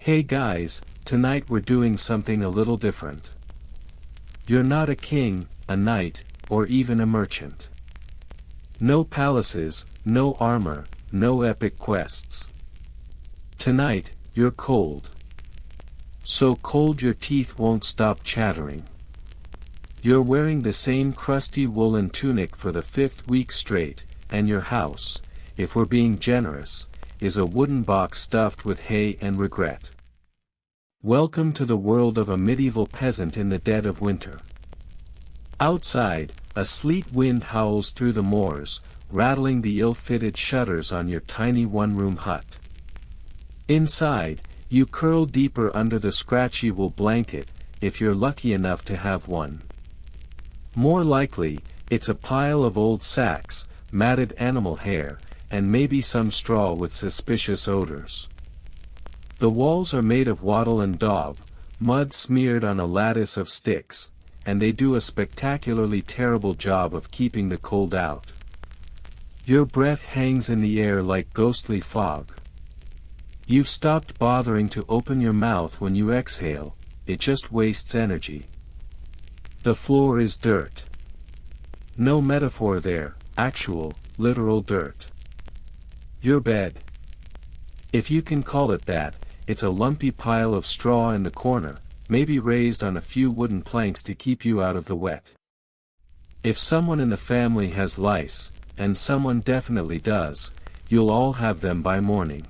Hey guys, tonight we're doing something a little different. You're not a king, a knight, or even a merchant. No palaces, no armor, no epic quests. Tonight, you're cold. So cold your teeth won't stop chattering. You're wearing the same crusty woolen tunic for the 5th week straight, and your house, if we're being generous, is a wooden box stuffed with hay and regret. Welcome to the world of a medieval peasant in the dead of winter. Outside, a sleet wind howls through the moors, rattling the ill-fitted shutters on your tiny one-room hut. Inside, you curl deeper under the scratchy wool blanket, if you're lucky enough to have one. More likely, it's a pile of old sacks, matted animal hair, and maybe some straw with suspicious odors. The walls are made of wattle and daub, mud smeared on a lattice of sticks, and they do a spectacularly terrible job of keeping the cold out. Your breath hangs in the air like ghostly fog. You've stopped bothering to open your mouth when you exhale, it just wastes energy. The floor is dirt. No metaphor there, actual, literal dirt. Your bed. If you can call it that, it's a lumpy pile of straw in the corner, maybe raised on a few wooden planks to keep you out of the wet. If someone in the family has lice, and someone definitely does, you'll all have them by morning.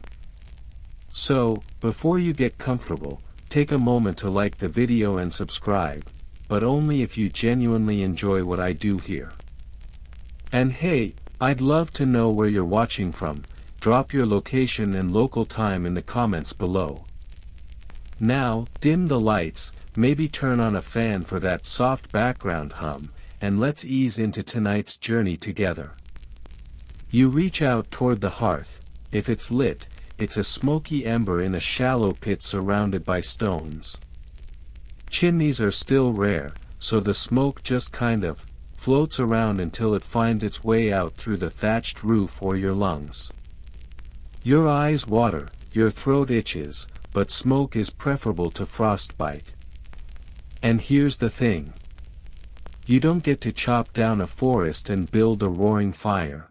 So, before you get comfortable, take a moment to like the video and subscribe, but only if you genuinely enjoy what I do here. And hey, I'd love to know where you're watching from. Drop your location and local time in the comments below. Now, dim the lights, maybe turn on a fan for that soft background hum, and let's ease into tonight's journey together. You reach out toward the hearth. If it's lit, it's a smoky ember in a shallow pit surrounded by stones. Chimneys are still rare, so the smoke just kind of floats around until it finds its way out through the thatched roof or your lungs. Your eyes water, your throat itches, but smoke is preferable to frostbite. And here's the thing. You don't get to chop down a forest and build a roaring fire.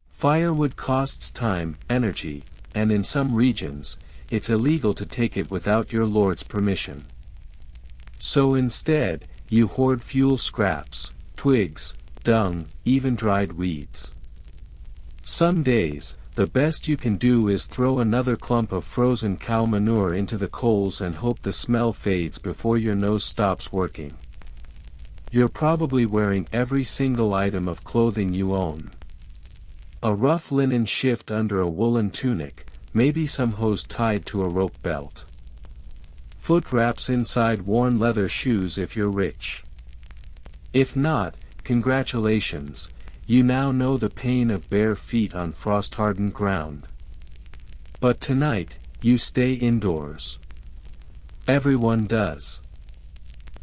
Firewood costs time, energy, and in some regions, it's illegal to take it without your lord's permission. So instead, you hoard fuel scraps, twigs, dung, even dried weeds. Some days, the best you can do is throw another clump of frozen cow manure into the coals and hope the smell fades before your nose stops working. You're probably wearing every single item of clothing you own. A rough linen shift under a woolen tunic, maybe some hose tied to a rope belt. Foot wraps inside worn leather shoes if you're rich. If not, congratulations, you now know the pain of bare feet on frost-hardened ground. But tonight, you stay indoors. Everyone does.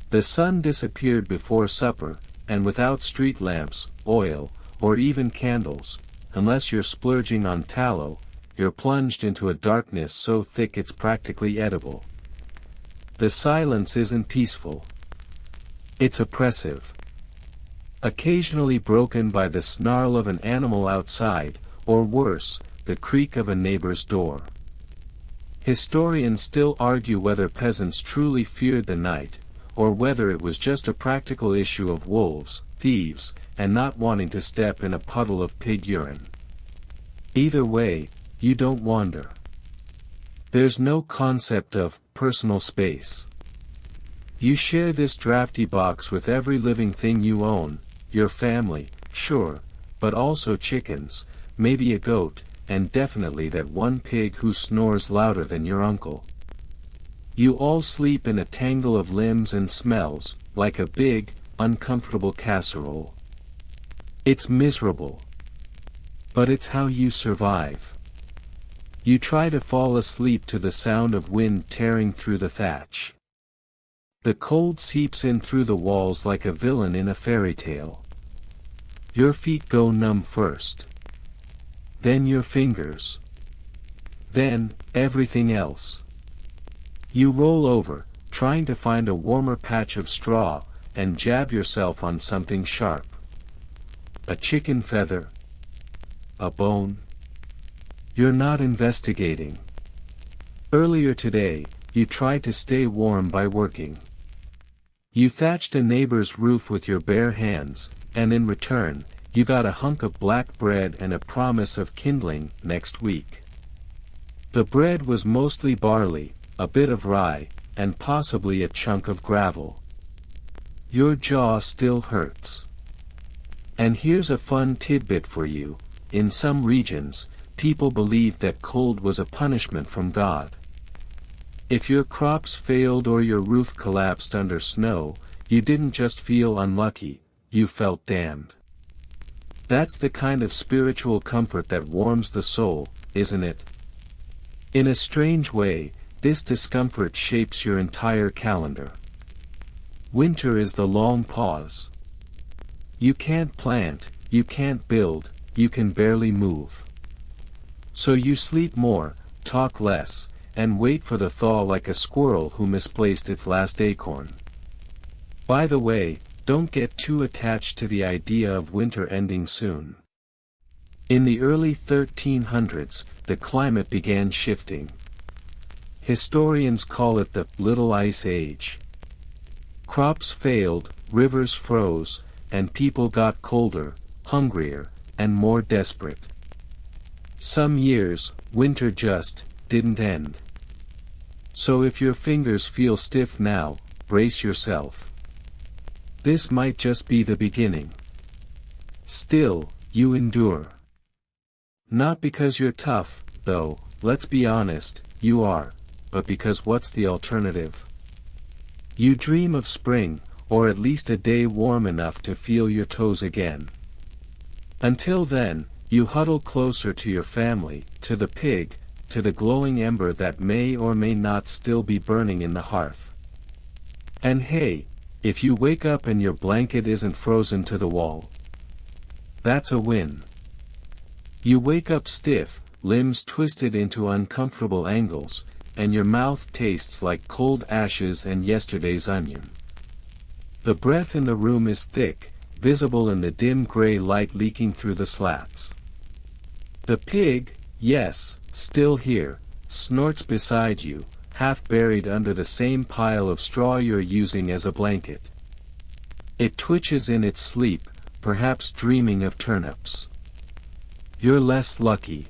The sun disappeared before supper, and without street lamps, oil, or even candles, unless you're splurging on tallow, you're plunged into a darkness so thick it's practically edible. The silence isn't peaceful. It's oppressive. Occasionally broken by the snarl of an animal outside, or worse, the creak of a neighbor's door. Historians still argue whether peasants truly feared the night, or whether it was just a practical issue of wolves, thieves, and not wanting to step in a puddle of pig urine. Either way, you don't wander. There's no concept of personal space. You share this drafty box with every living thing you own, your family, sure, but also chickens, maybe a goat, and definitely that one pig who snores louder than your uncle. You all sleep in a tangle of limbs and smells, like a big, uncomfortable casserole. It's miserable. But it's how you survive. You try to fall asleep to the sound of wind tearing through the thatch. The cold seeps in through the walls like a villain in a fairy tale. Your feet go numb first. Then your fingers. Then, everything else. You roll over, trying to find a warmer patch of straw, and jab yourself on something sharp. A chicken feather? A bone? You're not investigating. Earlier today, you tried to stay warm by working. You thatched a neighbor's roof with your bare hands, and in return, you got a hunk of black bread and a promise of kindling next week. The bread was mostly barley, a bit of rye, and possibly a chunk of gravel. Your jaw still hurts. And here's a fun tidbit for you: in some regions, people believed that cold was a punishment from God. If your crops failed or your roof collapsed under snow, you didn't just feel unlucky, you felt damned. That's the kind of spiritual comfort that warms the soul, isn't it? In a strange way, this discomfort shapes your entire calendar. Winter is the long pause. You can't plant, you can't build, you can barely move. So you sleep more, talk less, and wait for the thaw like a squirrel who misplaced its last acorn. By the way, don't get too attached to the idea of winter ending soon. In the early 1300s, the climate began shifting. Historians call it the Little Ice Age. Crops failed, rivers froze, and people got colder, hungrier, and more desperate. Some years, winter just didn't end. So if your fingers feel stiff now, brace yourself. This might just be the beginning. Still, you endure. Not because you're tough, though, let's be honest, you are, but because what's the alternative? You dream of spring, or at least a day warm enough to feel your toes again. Until then, you huddle closer to your family, to the pig, to the glowing ember that may or may not still be burning in the hearth. And hey, if you wake up and your blanket isn't frozen to the wall, that's a win. You wake up stiff, limbs twisted into uncomfortable angles, and your mouth tastes like cold ashes and yesterday's onion. The breath in the room is thick, visible in the dim gray light leaking through the slats. The pig, yes, still here, snorts beside you, half buried under the same pile of straw you're using as a blanket. It twitches in its sleep, perhaps dreaming of turnips. You're less lucky.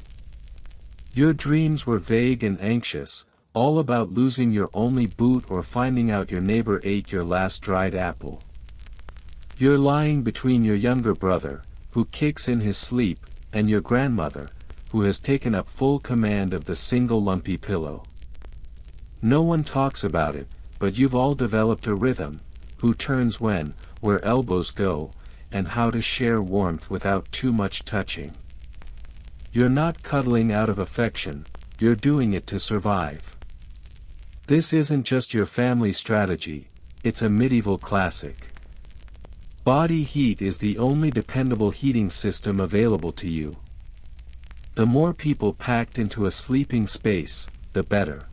Your dreams were vague and anxious, all about losing your only boot or finding out your neighbor ate your last dried apple. You're lying between your younger brother, who kicks in his sleep, and your grandmother, who has taken up full command of the single lumpy pillow. No one talks about it, but you've all developed a rhythm: who turns when, where elbows go, and how to share warmth without too much touching. You're not cuddling out of affection, you're doing it to survive. This isn't just your family strategy, it's a medieval classic. Body heat is the only dependable heating system available to you. The more people packed into a sleeping space, the better.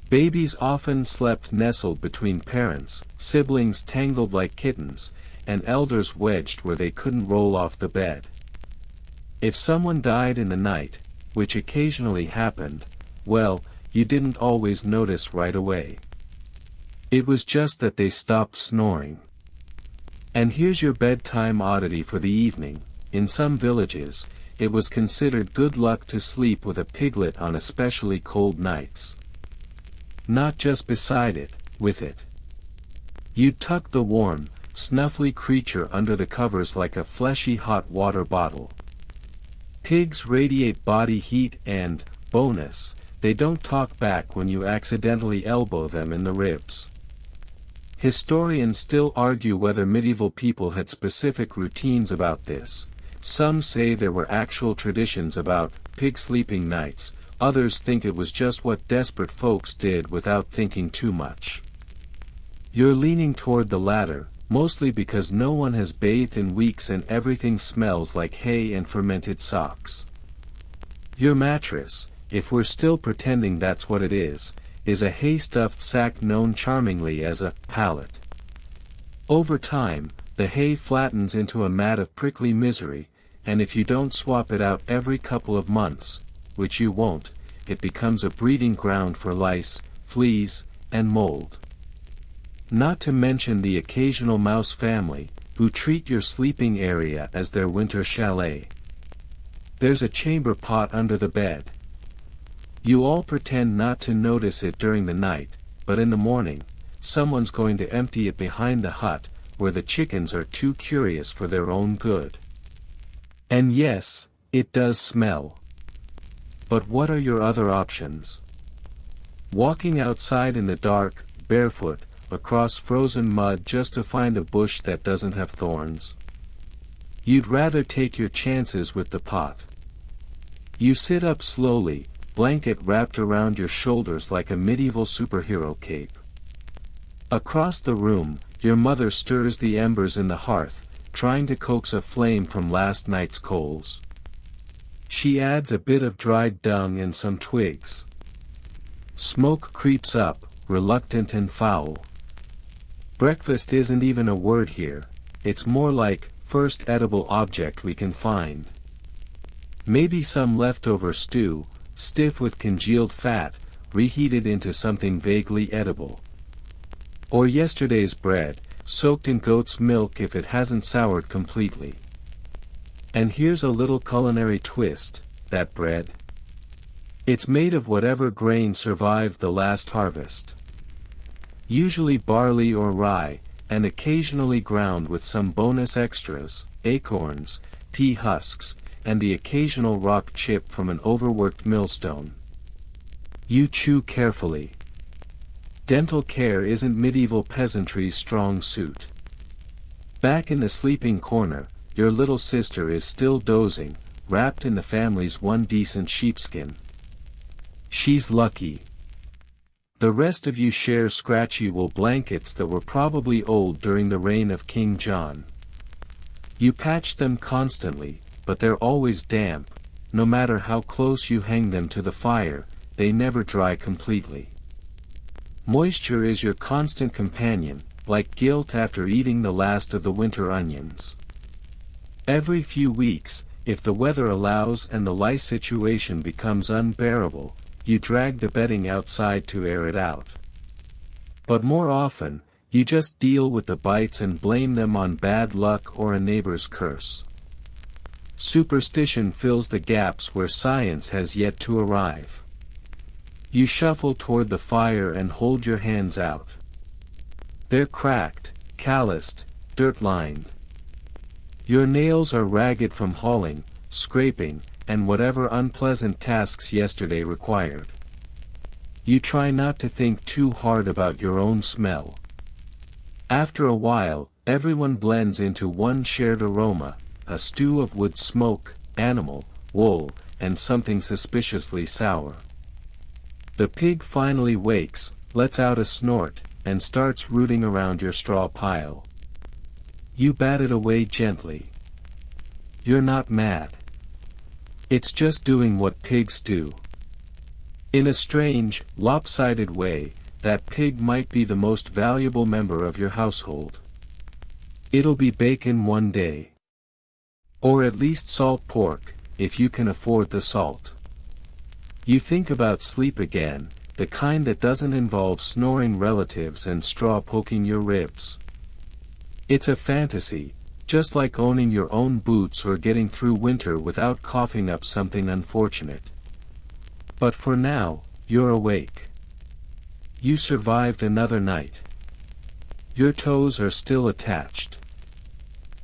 Babies often slept nestled between parents, siblings tangled like kittens, and elders wedged where they couldn't roll off the bed. If someone died in the night, which occasionally happened, well, you didn't always notice right away. It was just that they stopped snoring. And here's your bedtime oddity for the evening: in some villages, it was considered good luck to sleep with a piglet on especially cold nights. Not just beside it, with it. You'd tuck the warm, snuffly creature under the covers like a fleshy hot water bottle. Pigs radiate body heat and, bonus, they don't talk back when you accidentally elbow them in the ribs. Historians still argue whether medieval people had specific routines about this. Some say there were actual traditions about pig sleeping nights, others think it was just what desperate folks did without thinking too much. You're leaning toward the latter, mostly because no one has bathed in weeks and everything smells like hay and fermented socks. Your mattress, if we're still pretending that's what it is is a hay-stuffed sack known charmingly as a pallet. Over time, the hay flattens into a mat of prickly misery, and if you don't swap it out every couple of months, which you won't, it becomes a breeding ground for lice, fleas, and mold. Not to mention the occasional mouse family, who treat your sleeping area as their winter chalet. There's a chamber pot under the bed. You all pretend not to notice it during the night, but in the morning, someone's going to empty it behind the hut, where the chickens are too curious for their own good. And yes, it does smell. But what are your other options? Walking outside in the dark, barefoot, across frozen mud just to find a bush that doesn't have thorns? You'd rather take your chances with the pot. You sit up slowly, blanket wrapped around your shoulders like a medieval superhero cape. Across the room, your mother stirs the embers in the hearth, trying to coax a flame from last night's coals. She adds a bit of dried dung and some twigs. Smoke creeps up, reluctant and foul. Breakfast isn't even a word here, it's more like, first edible object we can find. Maybe some leftover stew, stiff with congealed fat, reheated into something vaguely edible. Or yesterday's bread, soaked in goat's milk if it hasn't soured completely. And here's a little culinary twist, that bread. It's made of whatever grain survived the last harvest. Usually barley or rye, and occasionally ground with some bonus extras, acorns, pea husks, and the occasional rock chip from an overworked millstone. You chew carefully. Dental care isn't medieval peasantry's strong suit. Back in the sleeping corner, your little sister is still dozing, wrapped in the family's one decent sheepskin. She's lucky. The rest of you share scratchy wool blankets that were probably old during the reign of King John. You patch them constantly, but they're always damp. No matter how close you hang them to the fire, they never dry completely. Moisture is your constant companion, like guilt after eating the last of the winter onions. Every few weeks, if the weather allows and the lice situation becomes unbearable, you drag the bedding outside to air it out. But more often, you just deal with the bites and blame them on bad luck or a neighbor's curse. Superstition fills the gaps where science has yet to arrive. You shuffle toward the fire and hold your hands out. They're cracked, calloused, dirt-lined. Your nails are ragged from hauling, scraping, and whatever unpleasant tasks yesterday required. You try not to think too hard about your own smell. After a while, everyone blends into one shared aroma, a stew of wood smoke, animal, wool, and something suspiciously sour. The pig finally wakes, lets out a snort, and starts rooting around your straw pile. You bat it away gently. You're not mad. It's just doing what pigs do. In a strange, lopsided way, that pig might be the most valuable member of your household. It'll be bacon one day. Or at least salt pork, if you can afford the salt. You think about sleep again, the kind that doesn't involve snoring relatives and straw poking your ribs. It's a fantasy, just like owning your own boots or getting through winter without coughing up something unfortunate. But for now, you're awake. You survived another night. Your toes are still attached.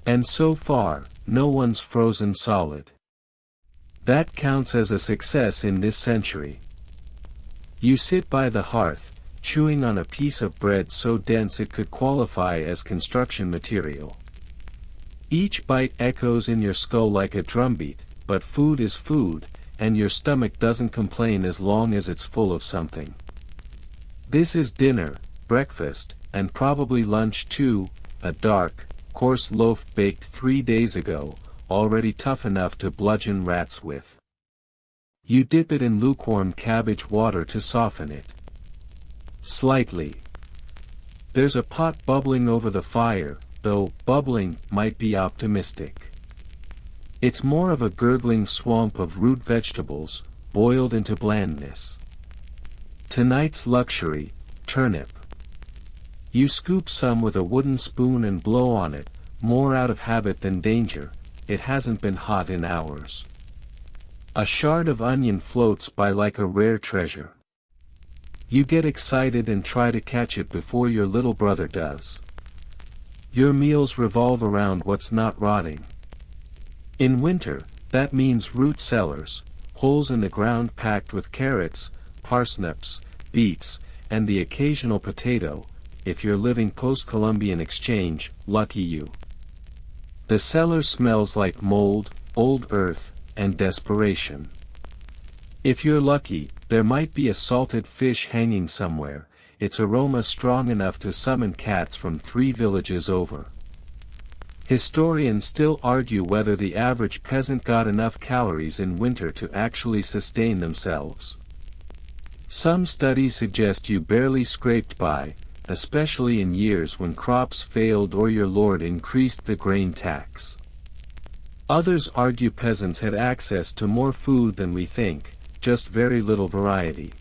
And so far, no one's frozen solid. That counts as a success in this century. You sit by the hearth, chewing on a piece of bread so dense it could qualify as construction material. Each bite echoes in your skull like a drumbeat, but food is food, and your stomach doesn't complain as long as it's full of something. This is dinner, breakfast, and probably lunch too, a dark, coarse loaf baked 3 days ago, already tough enough to bludgeon rats with. You dip it in lukewarm cabbage water to soften it. Slightly. There's a pot bubbling over the fire, though bubbling might be optimistic. It's more of a gurgling swamp of root vegetables, boiled into blandness. Tonight's luxury, turnip. You scoop some with a wooden spoon and blow on it, more out of habit than danger. It hasn't been hot in hours. A shard of onion floats by like a rare treasure. You get excited and try to catch it before your little brother does. Your meals revolve around what's not rotting. In winter, that means root cellars, holes in the ground packed with carrots, parsnips, beets, and the occasional potato. If you're living post-Columbian exchange, lucky you. The cellar smells like mold, old earth, and desperation. If you're lucky, there might be a salted fish hanging somewhere, its aroma strong enough to summon cats from 3 villages over. Historians still argue whether the average peasant got enough calories in winter to actually sustain themselves. Some studies suggest you barely scraped by, especially in years when crops failed or your lord increased the grain tax. Others argue peasants had access to more food than we think, just very little variety.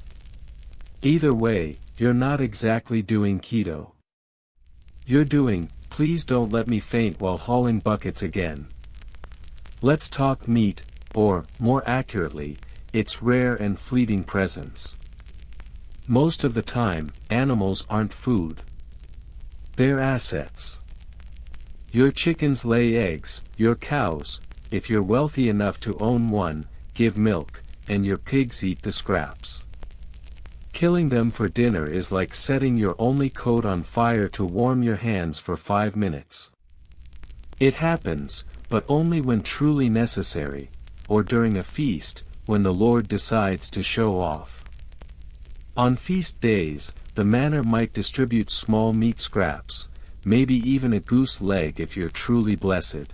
Either way, you're not exactly doing keto. You're doing, please don't let me faint while hauling buckets again. Let's talk meat, or, more accurately, its rare and fleeting presence. Most of the time, animals aren't food. They're assets. Your chickens lay eggs, your cows, if you're wealthy enough to own one, give milk, and your pigs eat the scraps. Killing them for dinner is like setting your only coat on fire to warm your hands for 5 minutes. It happens, but only when truly necessary, or during a feast, when the Lord decides to show off. On feast days, the manor might distribute small meat scraps, maybe even a goose leg if you're truly blessed.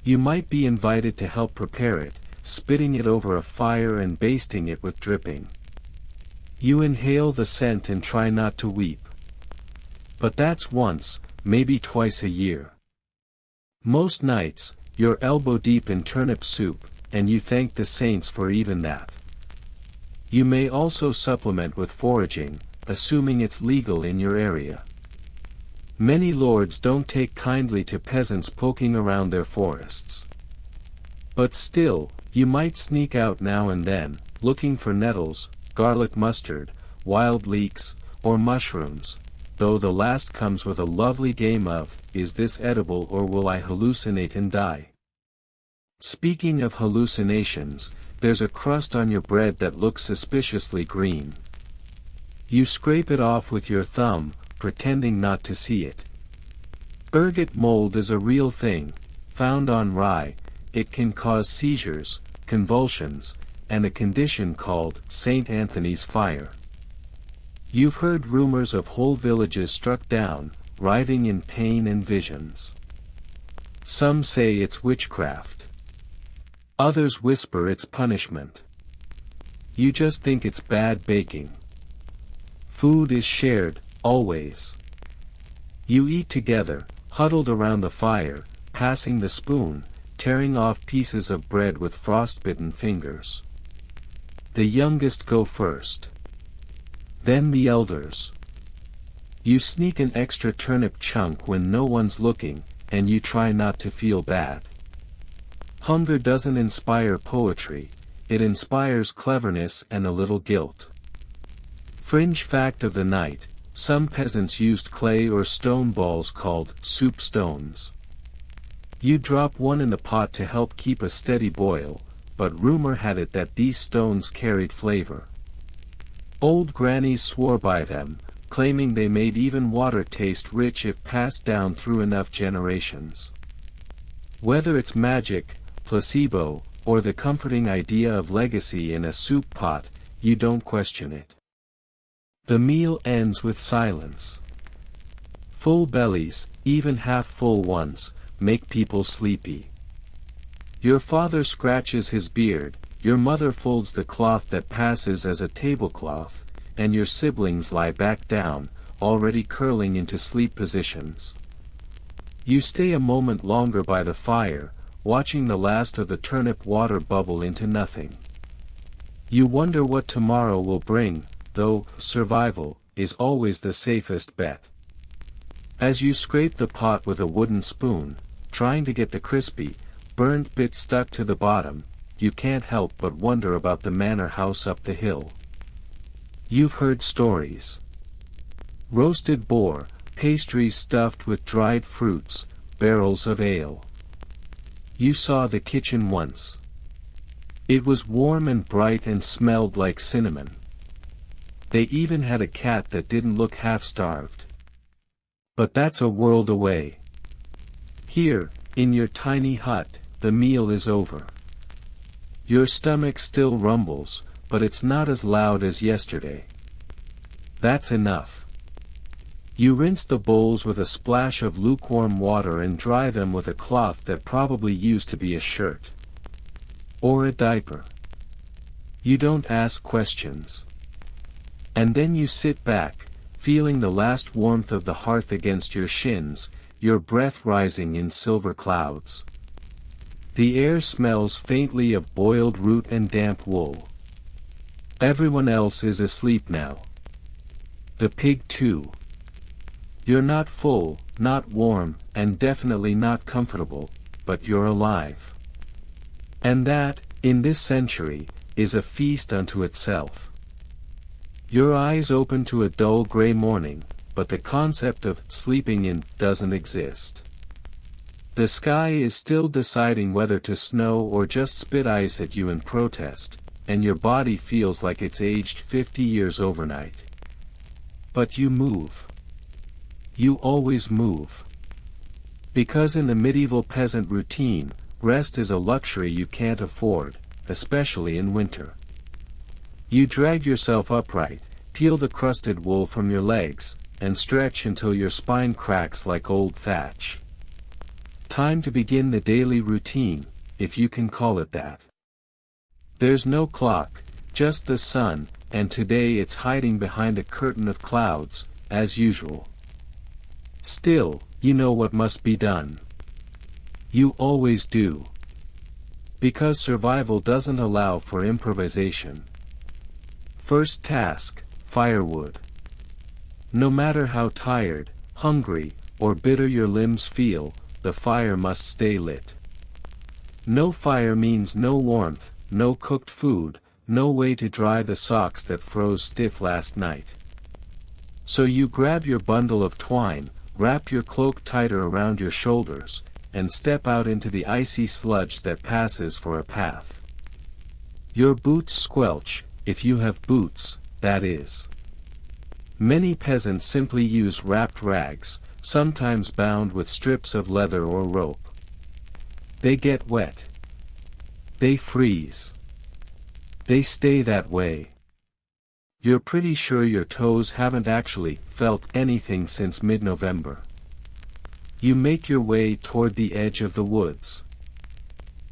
You might be invited to help prepare it, spitting it over a fire and basting it with dripping. You inhale the scent and try not to weep. But that's once, maybe twice a year. Most nights, you're elbow deep in turnip soup, and you thank the saints for even that. You may also supplement with foraging, assuming it's legal in your area. Many lords don't take kindly to peasants poking around their forests. But still, you might sneak out now and then, looking for nettles, garlic mustard, wild leeks, or mushrooms, though the last comes with a lovely game of, is this edible or will I hallucinate and die? Speaking of hallucinations, there's a crust on your bread that looks suspiciously green. You scrape it off with your thumb, pretending not to see it. Ergot mold is a real thing, found on rye. It can cause seizures, convulsions, and a condition called St. Anthony's fire. You've heard rumors of whole villages struck down, writhing in pain and visions. Some say it's witchcraft. Others whisper it's punishment. You just think it's bad baking. Food is shared, always. You eat together, huddled around the fire, passing the spoon, tearing off pieces of bread with frostbitten fingers. The youngest go first. Then the elders. You sneak an extra turnip chunk when no one's looking, and you try not to feel bad. Hunger doesn't inspire poetry, it inspires cleverness and a little guilt. Fringe fact of the night, some peasants used clay or stone balls called soup stones. You drop one in the pot to help keep a steady boil, but rumor had it that these stones carried flavor. Old grannies swore by them, claiming they made even water taste rich if passed down through enough generations. Whether it's magic, placebo, or the comforting idea of legacy in a soup pot, you don't question it. The meal ends with silence. Full bellies, even half-full ones, make people sleepy. Your father scratches his beard, your mother folds the cloth that passes as a tablecloth, and your siblings lie back down, already curling into sleep positions. You stay a moment longer by the fire, watching the last of the turnip water bubble into nothing. You wonder what tomorrow will bring, though survival is always the safest bet. As you scrape the pot with a wooden spoon, trying to get the crispy, burned bit stuck to the bottom, you can't help but wonder about the manor house up the hill. You've heard stories. Roasted boar, pastries stuffed with dried fruits, barrels of ale. You saw the kitchen once. It was warm and bright and smelled like cinnamon. They even had a cat that didn't look half-starved. But that's a world away. Here, in your tiny hut, the meal is over. Your stomach still rumbles, but it's not as loud as yesterday. That's enough. You rinse the bowls with a splash of lukewarm water and dry them with a cloth that probably used to be a shirt. Or a diaper. You don't ask questions. And then you sit back, feeling the last warmth of the hearth against your shins, your breath rising in silver clouds. The air smells faintly of boiled root and damp wool. Everyone else is asleep now. The pig too. You're not full, not warm, and definitely not comfortable, but you're alive. And that, in this century, is a feast unto itself. Your eyes open to a dull gray morning, but the concept of sleeping in doesn't exist. The sky is still deciding whether to snow or just spit ice at you in protest, and your body feels like it's aged 50 years overnight. But you move. You always move. Because in the medieval peasant routine, rest is a luxury you can't afford, especially in winter. You drag yourself upright, peel the crusted wool from your legs, and stretch until your spine cracks like old thatch. Time to begin the daily routine, if you can call it that. There's no clock, just the sun, and today it's hiding behind a curtain of clouds, as usual. Still, you know what must be done. You always do. Because survival doesn't allow for improvisation. First task, firewood. No matter how tired, hungry, or bitter your limbs feel, the fire must stay lit. No fire means no warmth, no cooked food, no way to dry the socks that froze stiff last night. So you grab your bundle of twine, wrap your cloak tighter around your shoulders, and step out into the icy sludge that passes for a path. Your boots squelch, if you have boots, that is. Many peasants simply use wrapped rags, sometimes bound with strips of leather or rope. They get wet. They freeze. They stay that way. You're pretty sure your toes haven't actually felt anything since mid-November. You make your way toward the edge of the woods.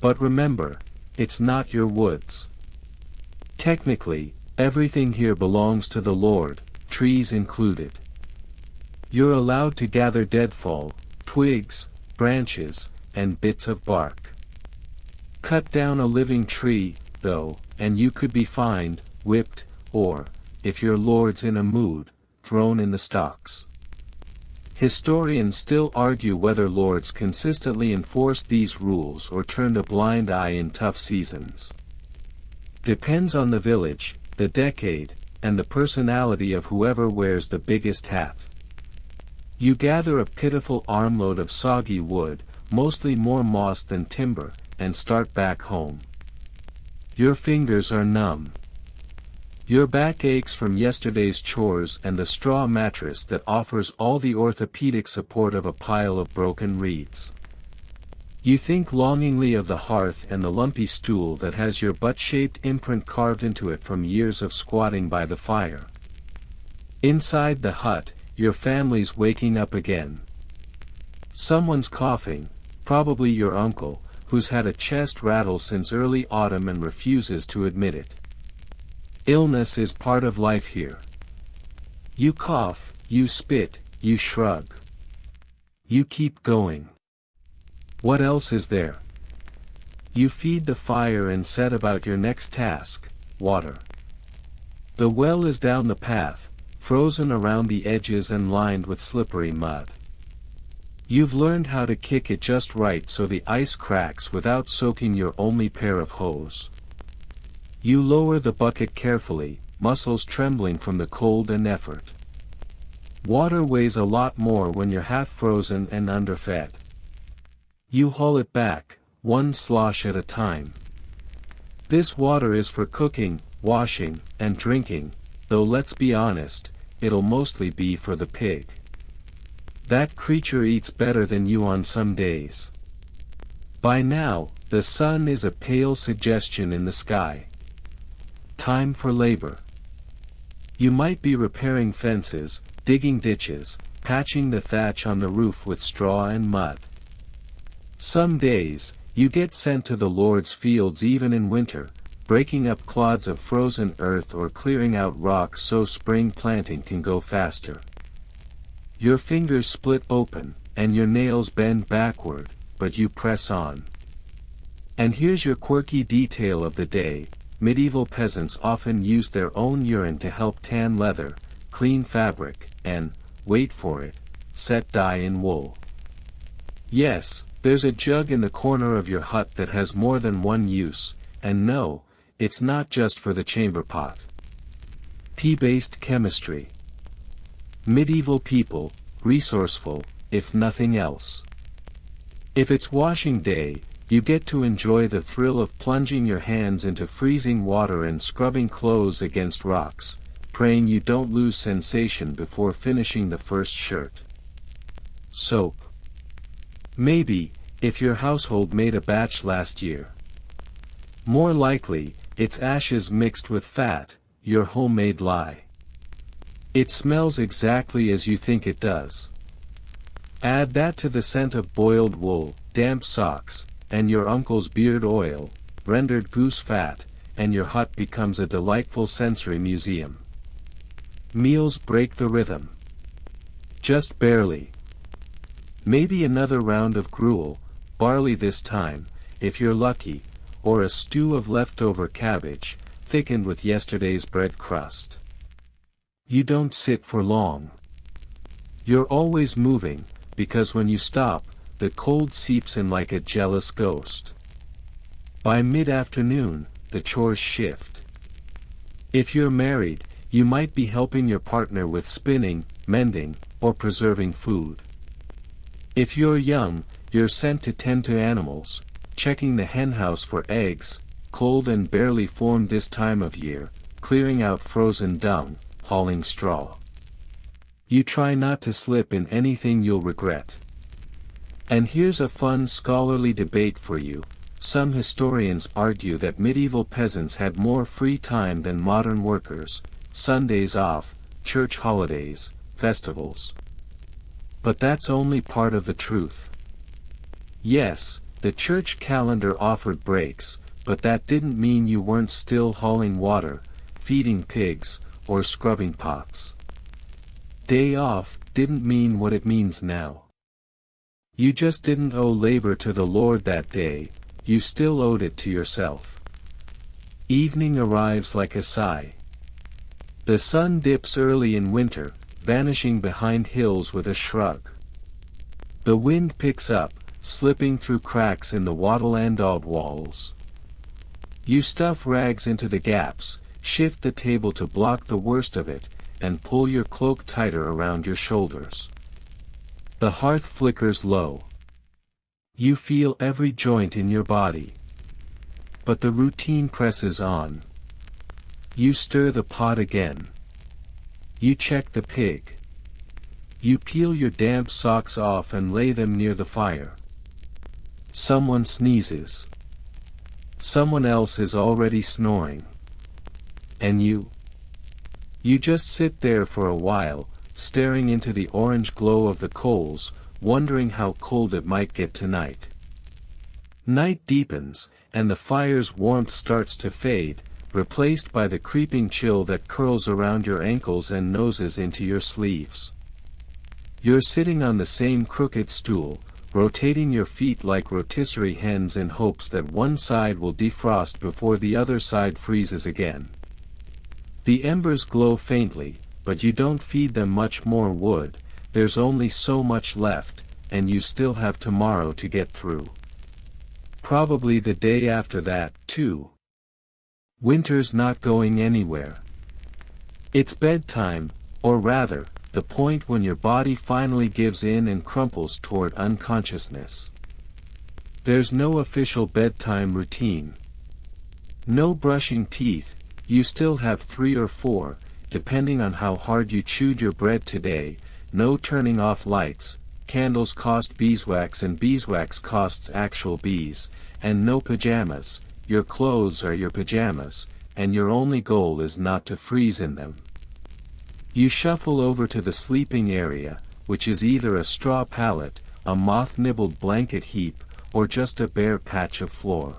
But remember, it's not your woods. Technically, everything here belongs to the Lord, trees included. You're allowed to gather deadfall, twigs, branches, and bits of bark. Cut down a living tree, though, and you could be fined, whipped, or, if your lord's in a mood, thrown in the stocks. Historians still argue whether lords consistently enforced these rules or turned a blind eye in tough seasons. Depends on the village, the decade, and the personality of whoever wears the biggest hat. You gather a pitiful armload of soggy wood, mostly more moss than timber, and start back home. Your fingers are numb. Your back aches from yesterday's chores and the straw mattress that offers all the orthopedic support of a pile of broken reeds. You think longingly of the hearth and the lumpy stool that has your butt-shaped imprint carved into it from years of squatting by the fire. Inside the hut, your family's waking up again. Someone's coughing, probably your uncle, who's had a chest rattle since early autumn and refuses to admit it. Illness is part of life here, You cough, you spit, you shrug. You keep going. What else is there? You feed the fire and set about your next task, water. The well is down the path, frozen around the edges and lined with slippery mud. You've learned how to kick it just right so the ice cracks without soaking your only pair of hose. You lower the bucket carefully, muscles trembling from the cold and effort. Water weighs a lot more when you're half frozen and underfed. You haul it back, one slosh at a time. This water is for cooking, washing, and drinking, though let's be honest, it'll mostly be for the pig. That creature eats better than you on some days. By now, the sun is a pale suggestion in the sky. Time for labor. You might be repairing fences, digging ditches, patching the thatch on the roof with straw and mud. Some days, you get sent to the Lord's fields even in winter, breaking up clods of frozen earth or clearing out rocks so spring planting can go faster. Your fingers split open, and your nails bend backward, but you press on. And here's your quirky detail of the day: medieval peasants often used their own urine to help tan leather, clean fabric, and, wait for it, set dye in wool. Yes, there's a jug in the corner of your hut that has more than one use, and no, it's not just for the chamber pot. Pea-based chemistry. Medieval people, resourceful, if nothing else. If it's washing day, you get to enjoy the thrill of plunging your hands into freezing water and scrubbing clothes against rocks, praying you don't lose sensation before finishing the first shirt. Soap. Maybe, if your household made a batch last year. More likely, it's ashes mixed with fat, your homemade lye. It smells exactly as you think it does. Add that to the scent of boiled wool, damp socks, and your uncle's beard oil, rendered goose fat, and your hut becomes a delightful sensory museum. Meals break the rhythm. Just barely. Maybe another round of gruel, barley this time, if you're lucky, or a stew of leftover cabbage, thickened with yesterday's bread crust. You don't sit for long. You're always moving, because when you stop, the cold seeps in like a jealous ghost. By mid-afternoon, the chores shift. If you're married, you might be helping your partner with spinning, mending, or preserving food. If you're young, you're sent to tend to animals, checking the henhouse for eggs, cold and barely formed this time of year, clearing out frozen dung, hauling straw. You try not to slip in anything you'll regret. And here's a fun scholarly debate for you. Some historians argue that medieval peasants had more free time than modern workers, Sundays off, church holidays, festivals. But that's only part of the truth. Yes, the church calendar offered breaks, but that didn't mean you weren't still hauling water, feeding pigs, or scrubbing pots. Day off didn't mean what it means now. You just didn't owe labor to the Lord that day, you still owed it to yourself. Evening arrives like a sigh. The sun dips early in winter, vanishing behind hills with a shrug. The wind picks up, slipping through cracks in the wattle-and-daub walls. You stuff rags into the gaps, shift the table to block the worst of it, and pull your cloak tighter around your shoulders. The hearth flickers low. You feel every joint in your body. But the routine presses on. You stir the pot again. You check the pig. You peel your damp socks off and lay them near the fire. Someone sneezes. Someone else is already snoring. And you? You just sit there for a while, staring into the orange glow of the coals, wondering how cold it might get tonight. Night deepens, and the fire's warmth starts to fade, replaced by the creeping chill that curls around your ankles and noses into your sleeves. You're sitting on the same crooked stool, rotating your feet like rotisserie hens in hopes that one side will defrost before the other side freezes again. The embers glow faintly, but you don't feed them much more wood, there's only so much left, and you still have tomorrow to get through. Probably the day after that, too. Winter's not going anywhere. It's bedtime, or rather, the point when your body finally gives in and crumples toward unconsciousness. There's no official bedtime routine. No brushing teeth, you still have 3 or 4, depending on how hard you chewed your bread today, no turning off lights, candles cost beeswax and beeswax costs actual bees, and no pajamas, your clothes are your pajamas, and your only goal is not to freeze in them. You shuffle over to the sleeping area, which is either a straw pallet, a moth-nibbled blanket heap, or just a bare patch of floor.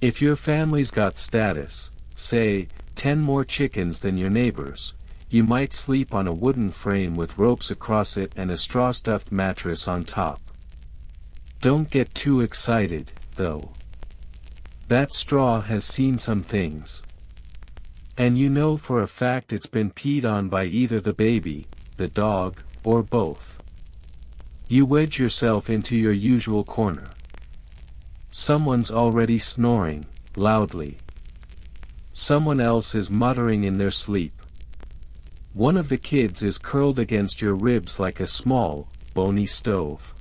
If your family's got status, say, 10 more chickens than your neighbors, you might sleep on a wooden frame with ropes across it and a straw-stuffed mattress on top. Don't get too excited, though. That straw has seen some things. And you know for a fact it's been peed on by either the baby, the dog, or both. You wedge yourself into your usual corner. Someone's already snoring, loudly. Someone else is muttering in their sleep. One of the kids is curled against your ribs like a small, bony stove.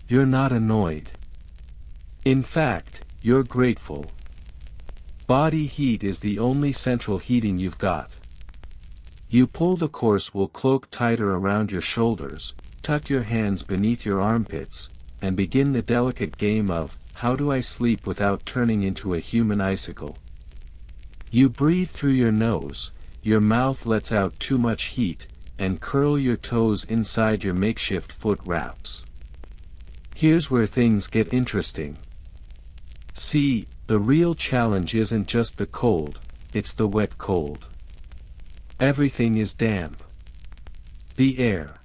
You're not annoyed. In fact, you're grateful. Body heat is the only central heating you've got. You pull the coarse wool cloak tighter around your shoulders, tuck your hands beneath your armpits, and begin the delicate game of, how do I sleep without turning into a human icicle? You breathe through your nose, your mouth lets out too much heat, and curl your toes inside your makeshift foot wraps. Here's where things get interesting. See, the real challenge isn't just the cold, it's the wet cold. Everything is damp. The air.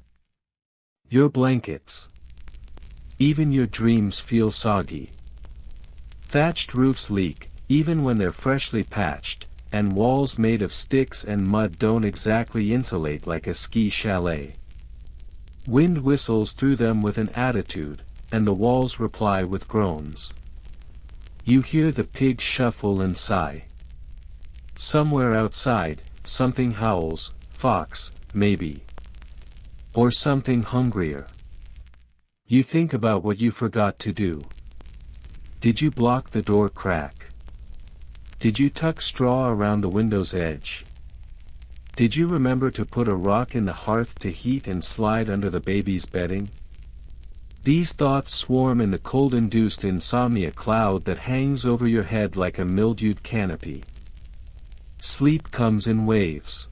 Your blankets. Even your dreams feel soggy. Thatched roofs leak, even when they're freshly patched, and walls made of sticks and mud don't exactly insulate like a ski chalet. Wind whistles through them with an attitude, and the walls reply with groans. You hear the pigs shuffle and sigh. Somewhere outside, something howls, fox, maybe. Or something hungrier. You think about what you forgot to do. Did you block the door crack? Did you tuck straw around the window's edge? Did you remember to put a rock in the hearth to heat and slide under the baby's bedding? These thoughts swarm in the cold-induced insomnia cloud that hangs over your head like a mildewed canopy. Sleep comes in waves.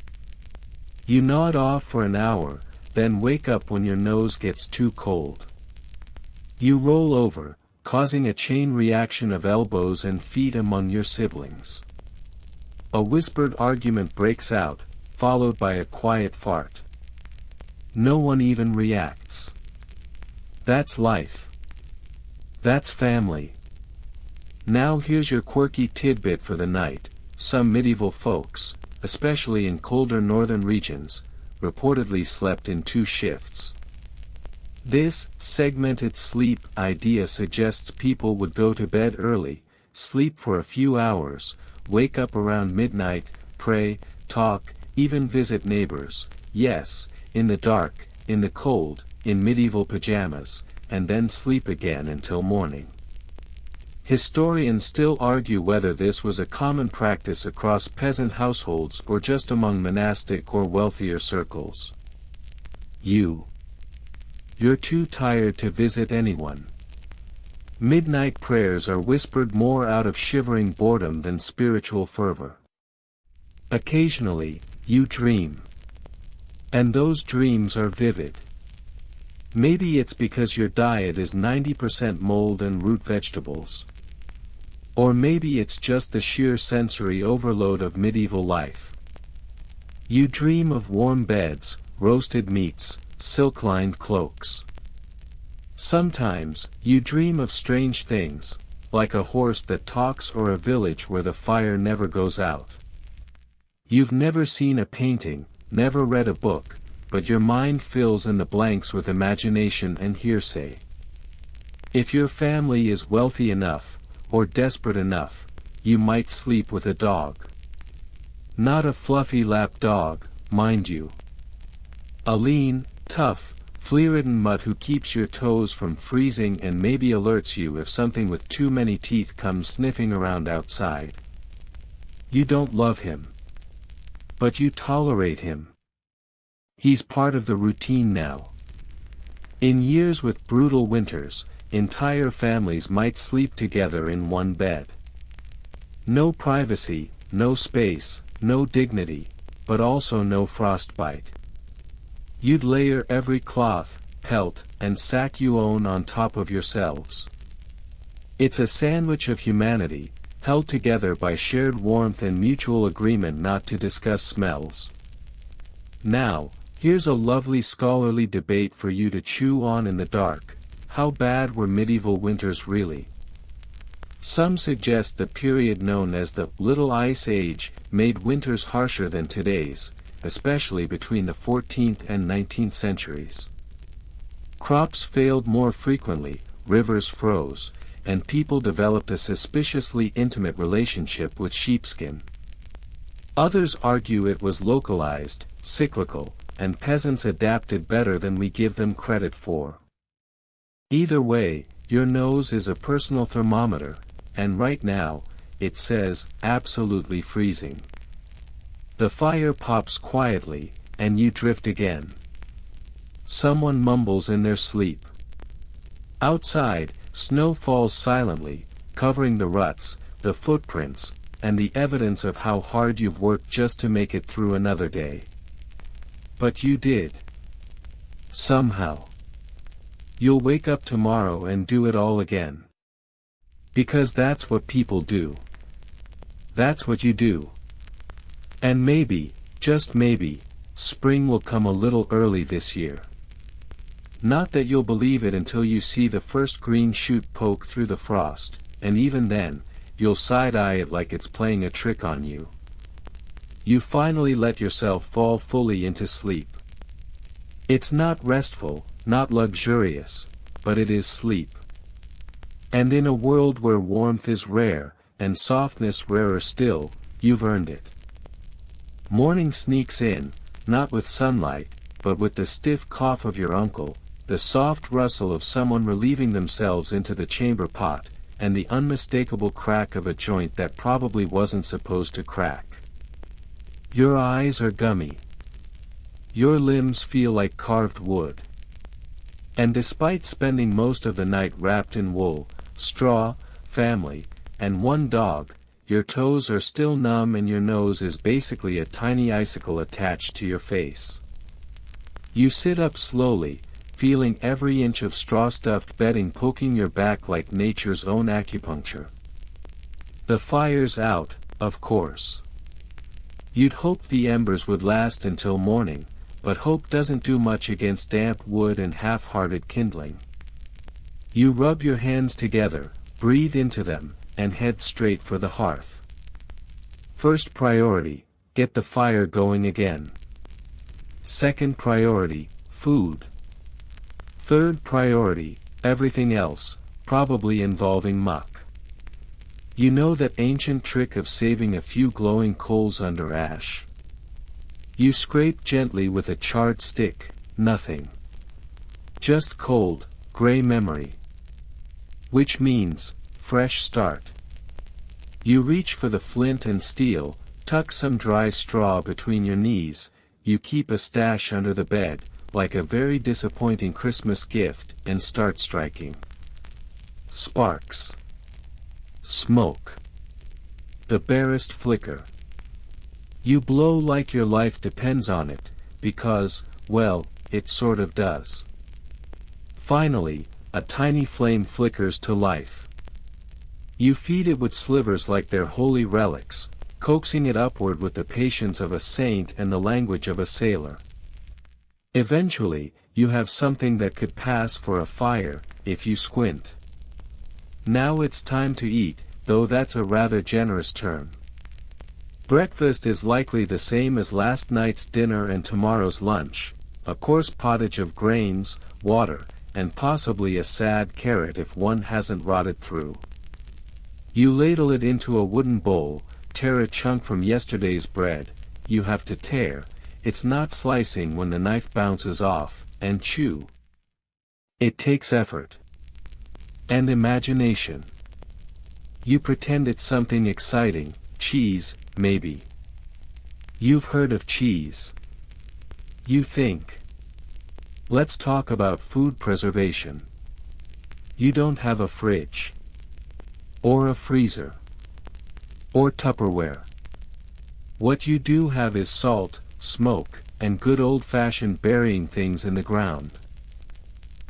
You nod off for an hour, then wake up when your nose gets too cold. You roll over, causing a chain reaction of elbows and feet among your siblings. A whispered argument breaks out, followed by a quiet fart. No one even reacts. That's life. That's family. Now here's your quirky tidbit for the night. Some medieval folks, especially in colder northern regions, reportedly slept in 2 shifts. This segmented sleep idea suggests people would go to bed early, sleep for a few hours, wake up around midnight, pray, talk, even visit neighbors, yes, in the dark, in the cold, in medieval pajamas, and then sleep again until morning. Historians still argue whether this was a common practice across peasant households or just among monastic or wealthier circles. You're too tired to visit anyone. Midnight prayers are whispered more out of shivering boredom than spiritual fervor. Occasionally, you dream. And those dreams are vivid. Maybe it's because your diet is 90% mold and root vegetables. Or maybe it's just the sheer sensory overload of medieval life. You dream of warm beds, roasted meats, silk-lined cloaks. Sometimes, you dream of strange things, like a horse that talks or a village where the fire never goes out. You've never seen a painting, never read a book, but your mind fills in the blanks with imagination and hearsay. If your family is wealthy enough, or desperate enough, you might sleep with a dog. Not a fluffy lap dog, mind you. A lean, tough, flea-ridden mutt who keeps your toes from freezing and maybe alerts you if something with too many teeth comes sniffing around outside. You don't love him. But you tolerate him. He's part of the routine now. In years with brutal winters, entire families might sleep together in one bed. No privacy, no space, no dignity, but also no frostbite. You'd layer every cloth, pelt, and sack you own on top of yourselves. It's a sandwich of humanity, held together by shared warmth and mutual agreement not to discuss smells. Now, here's a lovely scholarly debate for you to chew on in the dark. How bad were medieval winters really? Some suggest the period known as the Little Ice Age made winters harsher than today's, especially between the 14th and 19th centuries. Crops failed more frequently, rivers froze, and people developed a suspiciously intimate relationship with sheepskin. Others argue it was localized, cyclical, and peasants adapted better than we give them credit for. Either way, your nose is a personal thermometer, and right now, it says, absolutely freezing. The fire pops quietly, and you drift again. Someone mumbles in their sleep. Outside, snow falls silently, covering the ruts, the footprints, and the evidence of how hard you've worked just to make it through another day. But you did. Somehow. You'll wake up tomorrow and do it all again. Because that's what people do. That's what you do. And maybe, just maybe, spring will come a little early this year. Not that you'll believe it until you see the first green shoot poke through the frost, and even then, you'll side-eye it like it's playing a trick on you. You finally let yourself fall fully into sleep. It's not restful, not luxurious, but it is sleep. And in a world where warmth is rare, and softness rarer still, you've earned it. Morning sneaks in, not with sunlight, but with the stiff cough of your uncle, the soft rustle of someone relieving themselves into the chamber pot, and the unmistakable crack of a joint that probably wasn't supposed to crack. Your eyes are gummy. Your limbs feel like carved wood. And despite spending most of the night wrapped in wool, straw, family, and one dog, your toes are still numb and your nose is basically a tiny icicle attached to your face. You sit up slowly, feeling every inch of straw-stuffed bedding poking your back like nature's own acupuncture. The fire's out, of course. You'd hoped the embers would last until morning, but hope doesn't do much against damp wood and half-hearted kindling. You rub your hands together, breathe into them, and head straight for the hearth. First priority, get the fire going again. Second priority, food. Third priority, everything else, probably involving muck. You know that ancient trick of saving a few glowing coals under ash. You scrape gently with a charred stick, nothing. Just cold, gray memory. Which means, fresh start. You reach for the flint and steel, tuck some dry straw between your knees, you keep a stash under the bed, like a very disappointing Christmas gift, and start striking. Sparks. Smoke. The barest flicker. You blow like your life depends on it, because, well, it sort of does. Finally, a tiny flame flickers to life. You feed it with slivers like they're holy relics, coaxing it upward with the patience of a saint and the language of a sailor. Eventually, you have something that could pass for a fire, if you squint. Now it's time to eat, though that's a rather generous term. Breakfast is likely the same as last night's dinner and tomorrow's lunch, a coarse pottage of grains, water, and possibly a sad carrot if one hasn't rotted through. You ladle it into a wooden bowl, tear a chunk from yesterday's bread, you have to tear, it's not slicing when the knife bounces off, and chew. It takes effort. And imagination. You pretend it's something exciting, cheese, maybe. You've heard of cheese. You think. Let's talk about food preservation. You don't have a fridge. Or a freezer. Or Tupperware. What you do have is salt, smoke, and good old-fashioned burying things in the ground.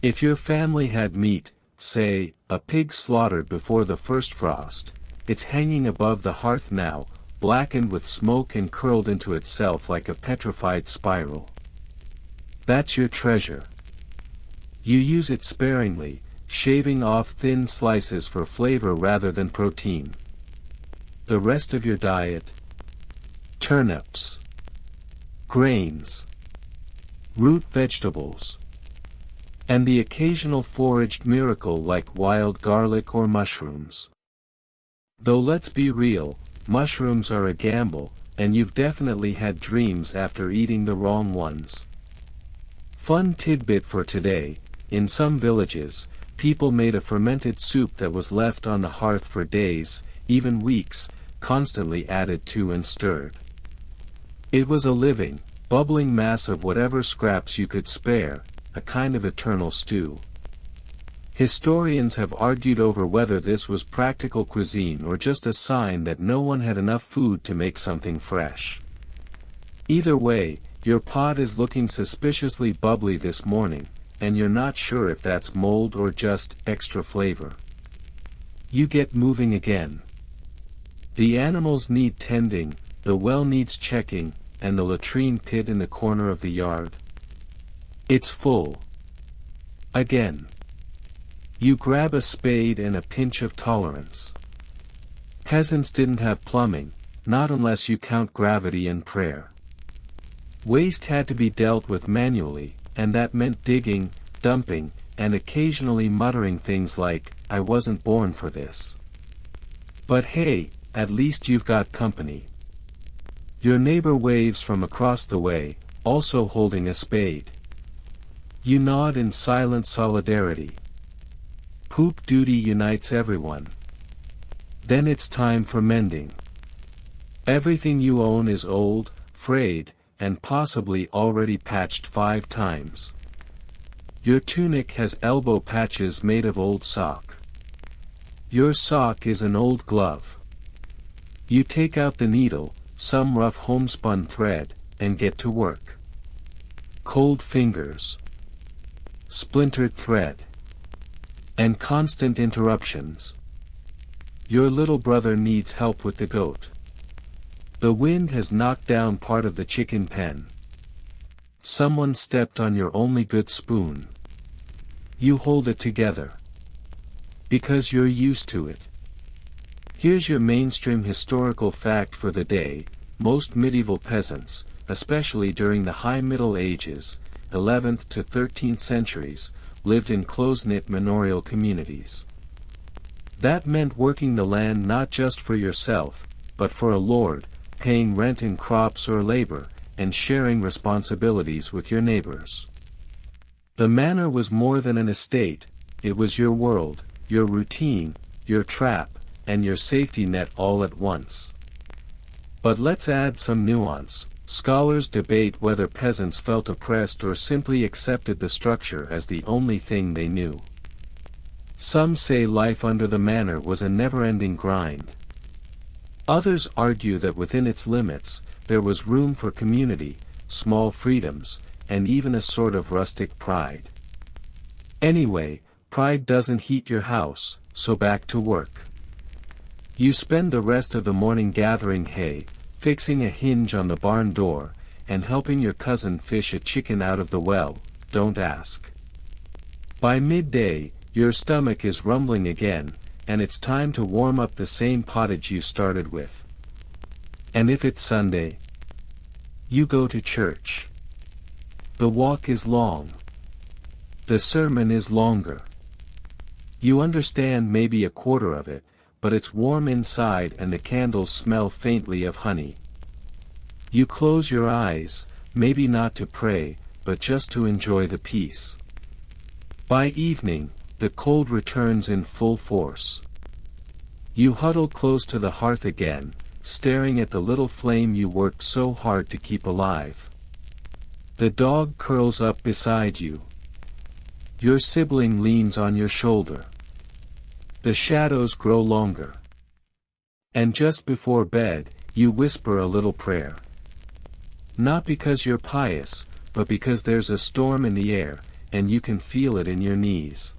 If your family had meat, say, a pig slaughtered before the first frost, it's hanging above the hearth now, blackened with smoke and curled into itself like a petrified spiral. That's your treasure. You use it sparingly, shaving off thin slices for flavor rather than protein. The rest of your diet? Turnips. Grains. Root vegetables. And the occasional foraged miracle like wild garlic or mushrooms. Though let's be real, mushrooms are a gamble, and you've definitely had dreams after eating the wrong ones. Fun tidbit for today, in some villages, people made a fermented soup that was left on the hearth for days, even weeks, constantly added to and stirred. It was a living, bubbling mass of whatever scraps you could spare, a kind of eternal stew. Historians have argued over whether this was practical cuisine or just a sign that no one had enough food to make something fresh. Either way, your pot is looking suspiciously bubbly this morning, and you're not sure if that's mold or just extra flavor. You get moving again. The animals need tending, the well needs checking, and the latrine pit in the corner of the yard. It's full. Again. You grab a spade and a pinch of tolerance. Peasants didn't have plumbing, not unless you count gravity and prayer. Waste had to be dealt with manually, and that meant digging, dumping, and occasionally muttering things like, "I wasn't born for this." But hey, at least you've got company. Your neighbor waves from across the way, also holding a spade. You nod in silent solidarity. Poop duty unites everyone. Then it's time for mending. Everything you own is old, frayed, and possibly already patched 5 times. Your tunic has elbow patches made of old sock. Your sock is an old glove. You take out the needle, some rough homespun thread, and get to work. Cold fingers. Splintered thread. And constant interruptions. Your little brother needs help with the goat. The wind has knocked down part of the chicken pen. Someone stepped on your only good spoon. You hold it together. Because you're used to it. Here's your mainstream historical fact for the day: most medieval peasants, especially during the High Middle Ages, 11th to 13th centuries, lived in close-knit manorial communities. That meant working the land not just for yourself, but for a lord, paying rent in crops or labor, and sharing responsibilities with your neighbors. The manor was more than an estate, it was your world, your routine, your trap, and your safety net all at once. But let's add some nuance. Scholars debate whether peasants felt oppressed or simply accepted the structure as the only thing they knew. Some say life under the manor was a never-ending grind. Others argue that within its limits, there was room for community, small freedoms, and even a sort of rustic pride. Anyway, pride doesn't heat your house, so back to work. You spend the rest of the morning gathering hay, fixing a hinge on the barn door, and helping your cousin fish a chicken out of the well, don't ask. By midday, your stomach is rumbling again, and it's time to warm up the same pottage you started with. And if it's Sunday, you go to church. The walk is long. The sermon is longer. You understand maybe a quarter of it, but it's warm inside and the candles smell faintly of honey. You close your eyes, maybe not to pray, but just to enjoy the peace. By evening, the cold returns in full force. You huddle close to the hearth again, staring at the little flame you worked so hard to keep alive. The dog curls up beside you. Your sibling leans on your shoulder. The shadows grow longer. And just before bed, you whisper a little prayer. Not because you're pious, but because there's a storm in the air, and you can feel it in your knees.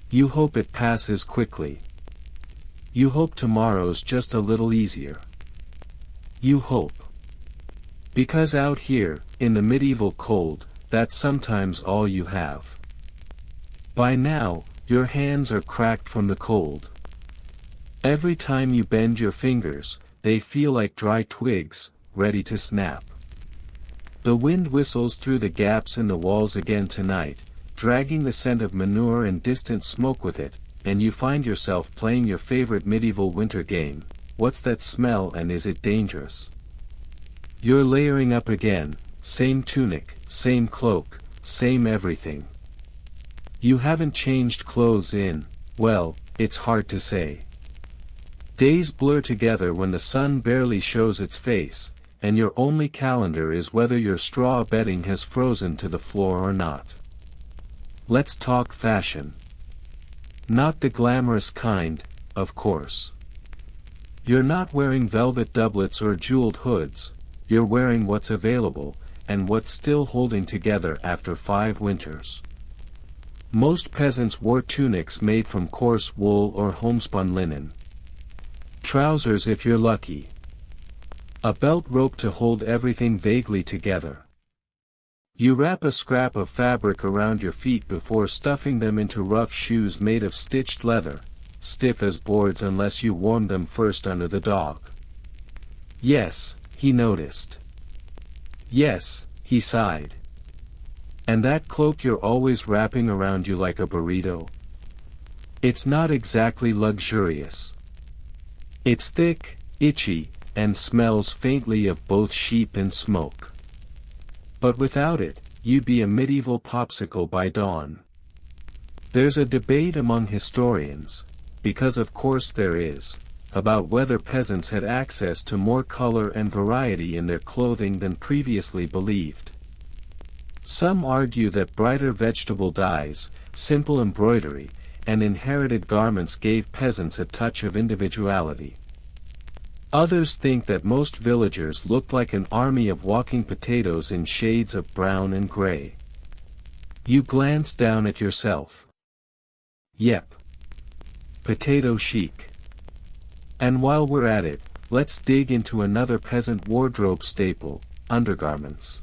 You hope it passes quickly. You hope tomorrow's just a little easier. You hope. Because out here, in the medieval cold, that's sometimes all you have. By now, your hands are cracked from the cold. Every time you bend your fingers, they feel like dry twigs, ready to snap. The wind whistles through the gaps in the walls again tonight, dragging the scent of manure and distant smoke with it, and you find yourself playing your favorite medieval winter game. What's that smell and is it dangerous? You're layering up again, same tunic, same cloak, same everything. You haven't changed clothes in, well, it's hard to say. Days blur together when the sun barely shows its face, and your only calendar is whether your straw bedding has frozen to the floor or not. Let's talk fashion. Not the glamorous kind, of course. You're not wearing velvet doublets or jeweled hoods, you're wearing what's available, and what's still holding together after 5 winters. Most peasants wore tunics made from coarse wool or homespun linen. Trousers if you're lucky. A belt rope to hold everything vaguely together. You wrap a scrap of fabric around your feet before stuffing them into rough shoes made of stitched leather, stiff as boards unless you warm them first under the dog. Yes, he noticed. Yes, he sighed. And that cloak you're always wrapping around you like a burrito? It's not exactly luxurious. It's thick, itchy, and smells faintly of both sheep and smoke. But without it, you'd be a medieval popsicle by dawn. There's a debate among historians, because of course there is, about whether peasants had access to more color and variety in their clothing than previously believed. Some argue that brighter vegetable dyes, simple embroidery, and inherited garments gave peasants a touch of individuality. Others think that most villagers looked like an army of walking potatoes in shades of brown and gray. You glance down at yourself. Yep. Potato chic. And while we're at it, let's dig into another peasant wardrobe staple, undergarments.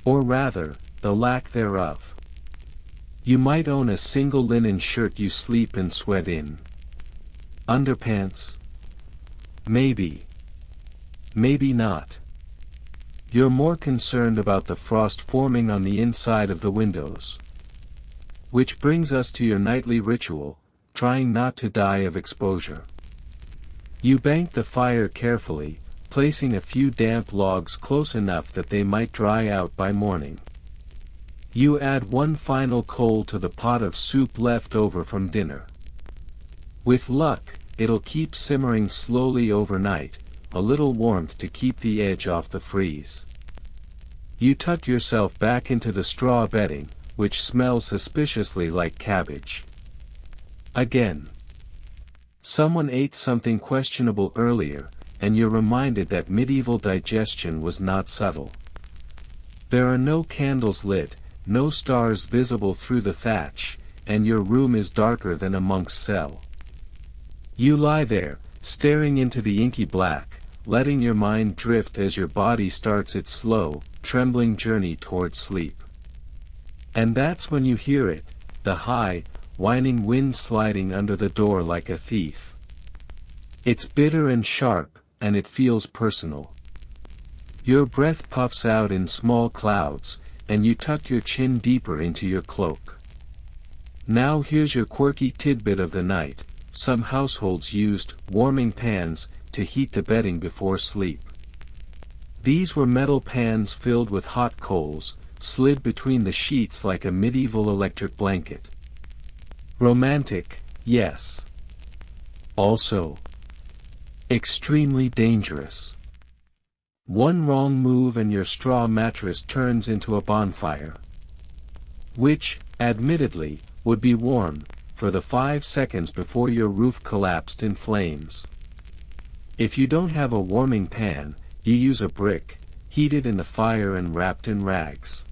Or rather, the lack thereof. You might own a single linen shirt you sleep and sweat in. Underpants? Maybe. Maybe not. You're more concerned about the frost forming on the inside of the windows. Which brings us to your nightly ritual, trying not to die of exposure. You bank the fire carefully, placing a few damp logs close enough that they might dry out by morning. You add one final coal to the pot of soup left over from dinner. With luck, it'll keep simmering slowly overnight, a little warmth to keep the edge off the freeze. You tuck yourself back into the straw bedding, which smells suspiciously like cabbage. Again. Someone ate something questionable earlier, and you're reminded that medieval digestion was not subtle. There are no candles lit, no stars visible through the thatch, and your room is darker than a monk's cell. You lie there, staring into the inky black, letting your mind drift as your body starts its slow, trembling journey towards sleep. And that's when you hear it, the high, whining wind sliding under the door like a thief. It's bitter and sharp, and it feels personal. Your breath puffs out in small clouds, and you tuck your chin deeper into your cloak. Now here's your quirky tidbit of the night. Some households used warming pans to heat the bedding before sleep. These were metal pans filled with hot coals, slid between the sheets like a medieval electric blanket. Romantic, yes. Also, extremely dangerous. One wrong move and your straw mattress turns into a bonfire. Which, admittedly, would be warm for the 5 seconds before your roof collapsed in flames. If you don't have a warming pan, you use a brick, heated in the fire and wrapped in rags.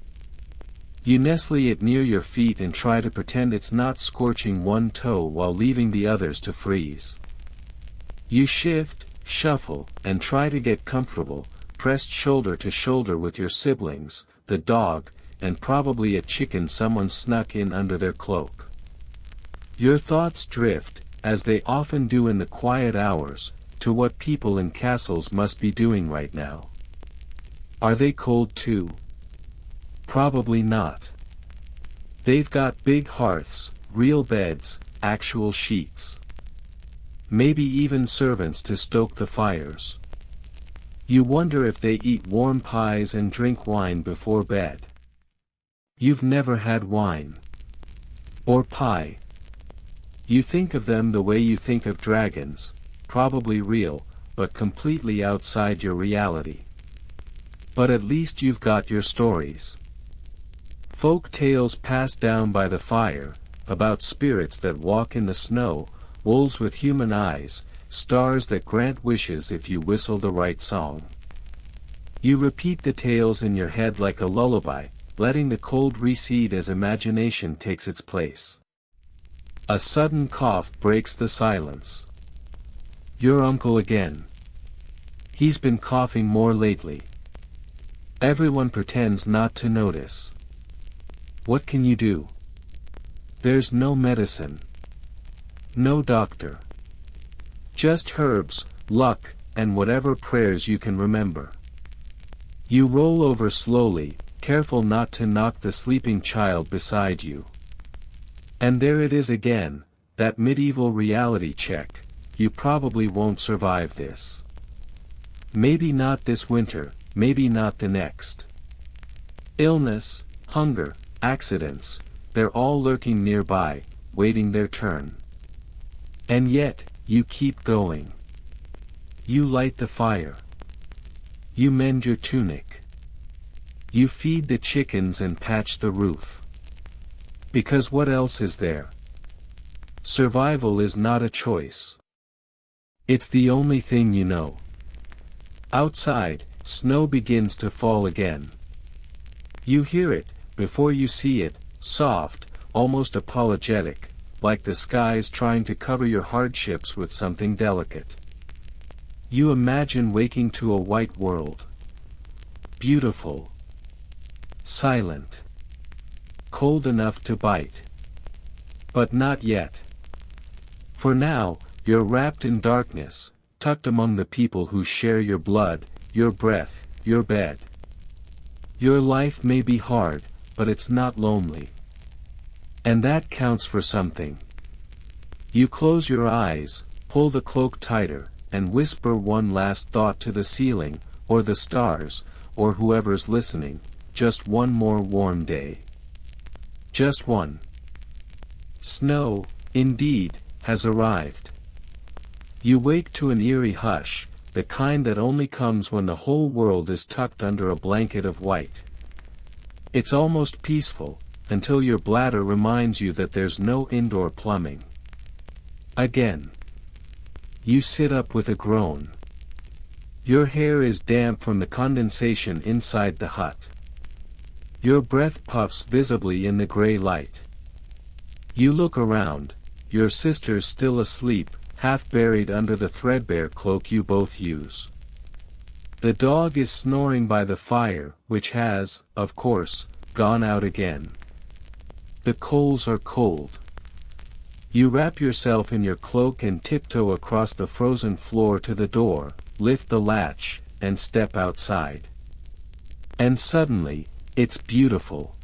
You nestle it near your feet and try to pretend it's not scorching one toe while leaving the others to freeze. You shift, shuffle, and try to get comfortable, pressed shoulder to shoulder with your siblings, the dog, and probably a chicken someone snuck in under their cloak. Your thoughts drift, as they often do in the quiet hours, to what people in castles must be doing right now. Are they cold too? Probably not. They've got big hearths, real beds, actual sheets. Maybe even servants to stoke the fires. You wonder if they eat warm pies and drink wine before bed. You've never had wine. Or pie. You think of them the way you think of dragons, probably real, but completely outside your reality. But at least you've got your stories. Folk tales passed down by the fire, about spirits that walk in the snow, wolves with human eyes, stars that grant wishes if you whistle the right song. You repeat the tales in your head like a lullaby, letting the cold recede as imagination takes its place. A sudden cough breaks the silence. Your uncle again. He's been coughing more lately. Everyone pretends not to notice. What can you do? There's no medicine. No doctor. Just herbs, luck, and whatever prayers you can remember. You roll over slowly, careful not to knock the sleeping child beside you. And there it is again, that medieval reality check. You probably won't survive this. Maybe not this winter, maybe not the next. Illness, hunger, accidents, they're all lurking nearby, waiting their turn. And yet, you keep going. You light the fire. You mend your tunic. You feed the chickens and patch the roof. Because what else is there? Survival is not a choice. It's the only thing you know. Outside, snow begins to fall again. You hear it, before you see it, soft, almost apologetic, like the skies trying to cover your hardships with something delicate. You imagine waking to a white world. Beautiful. Silent. Cold enough to bite. But not yet. For now, you're wrapped in darkness, tucked among the people who share your blood, your breath, your bed. Your life may be hard, but it's not lonely. And that counts for something. You close your eyes, pull the cloak tighter, and whisper one last thought to the ceiling, or the stars, or whoever's listening, just one more warm day. Just one. Snow, indeed, has arrived. You wake to an eerie hush, the kind that only comes when the whole world is tucked under a blanket of white. It's almost peaceful, until your bladder reminds you that there's no indoor plumbing. Again. You sit up with a groan. Your hair is damp from the condensation inside the hut. Your breath puffs visibly in the gray light. You look around, your sister's still asleep, half buried under the threadbare cloak you both use. The dog is snoring by the fire, which has, of course, gone out again. The coals are cold. You wrap yourself in your cloak and tiptoe across the frozen floor to the door, lift the latch, and step outside. And suddenly, it's beautiful.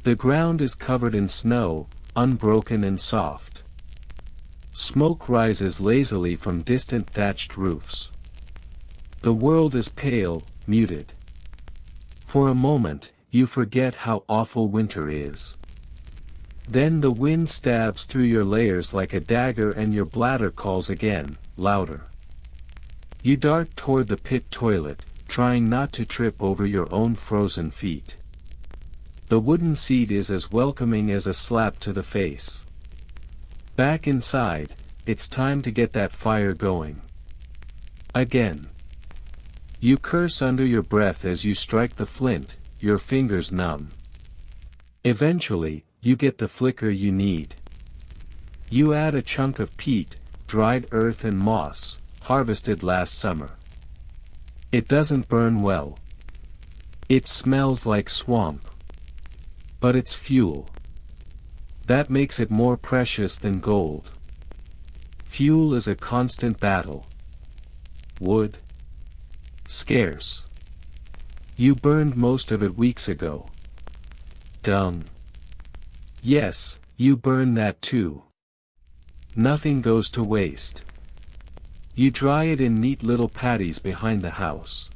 The ground is covered in snow, unbroken and soft. Smoke rises lazily from distant thatched roofs. The world is pale, muted. For a moment, you forget how awful winter is. Then the wind stabs through your layers like a dagger and your bladder calls again, louder. You dart toward the pit toilet, trying not to trip over your own frozen feet. The wooden seat is as welcoming as a slap to the face. Back inside, it's time to get that fire going. Again. You curse under your breath as you strike the flint, your fingers numb. Eventually, you get the flicker you need. You add a chunk of peat, dried earth and moss, harvested last summer. It doesn't burn well. It smells like swamp. But it's fuel. That makes it more precious than gold. Fuel is a constant battle. Wood. Scarce. You burned most of it weeks ago. Dung. Yes, you burn that too. Nothing goes to waste. You dry it in neat little patties behind the house.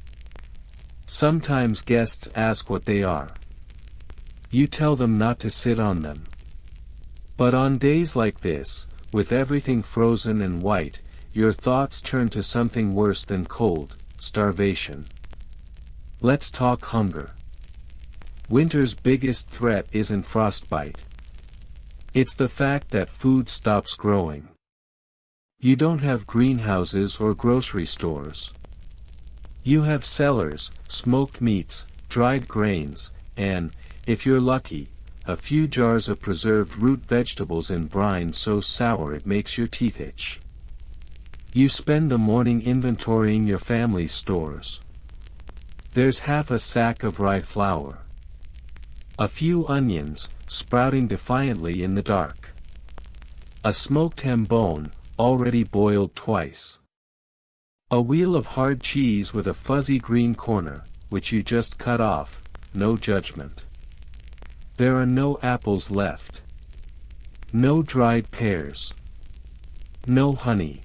Sometimes guests ask what they are. You tell them not to sit on them. But on days like this, with everything frozen and white, your thoughts turn to something worse than cold, starvation. Let's talk hunger. Winter's biggest threat isn't frostbite. It's the fact that food stops growing. You don't have greenhouses or grocery stores. You have cellars, smoked meats, dried grains, and, if you're lucky, a few jars of preserved root vegetables in brine so sour it makes your teeth itch. You spend the morning inventorying your family's stores. There's half a sack of rye flour. A few onions, sprouting defiantly in the dark. A smoked ham bone, already boiled twice. A wheel of hard cheese with a fuzzy green corner, which you just cut off, no judgment. There are no apples left. No dried pears. No honey.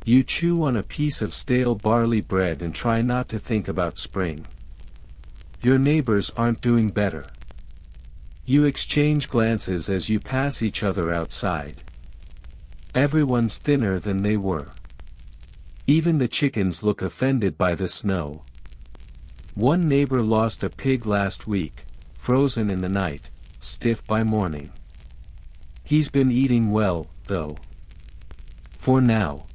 You chew on a piece of stale barley bread and try not to think about spring. Your neighbors aren't doing better. You exchange glances as you pass each other outside. Everyone's thinner than they were. Even the chickens look offended by the snow. One neighbor lost a pig last week, frozen in the night, stiff by morning. He's been eating well, though. For now.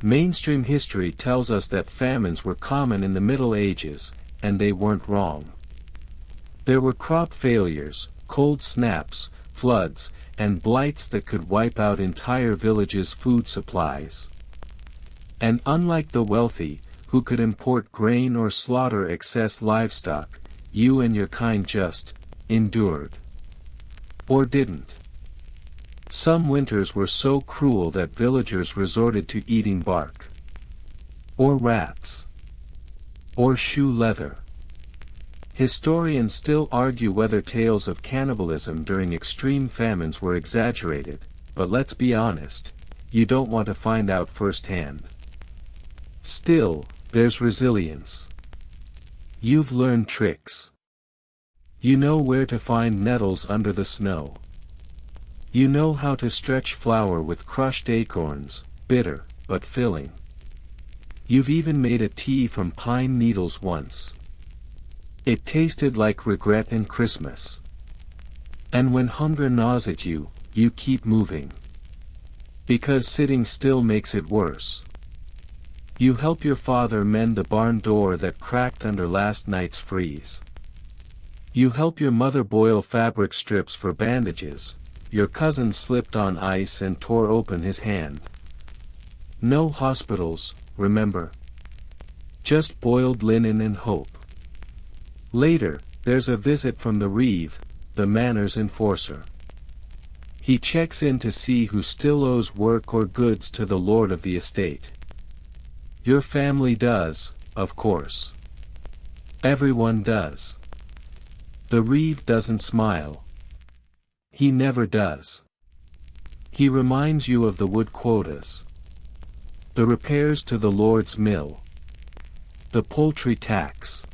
Mainstream history tells us that famines were common in the Middle Ages, and they weren't wrong. There were crop failures, cold snaps, floods, and blights that could wipe out entire villages' food supplies. And unlike the wealthy, who could import grain or slaughter excess livestock, you and your kind just endured. Or didn't. Some winters were so cruel that villagers resorted to eating bark. Or rats. Or shoe leather. Historians still argue whether tales of cannibalism during extreme famines were exaggerated, but let's be honest, you don't want to find out firsthand. Still, there's resilience. You've learned tricks. You know where to find nettles under the snow. You know how to stretch flour with crushed acorns, bitter, but filling. You've even made a tea from pine needles once. It tasted like regret and Christmas. And when hunger gnaws at you, you keep moving. Because sitting still makes it worse. You help your father mend the barn door that cracked under last night's freeze. You help your mother boil fabric strips for bandages, your cousin slipped on ice and tore open his hand. No hospitals, remember? Just boiled linen and hope. Later, there's a visit from the reeve, the manor's enforcer. He checks in to see who still owes work or goods to the lord of the estate. Your family does, of course. Everyone does. The reeve doesn't smile. He never does. He reminds you of the wood quotas. The repairs to the lord's mill. The poultry tax.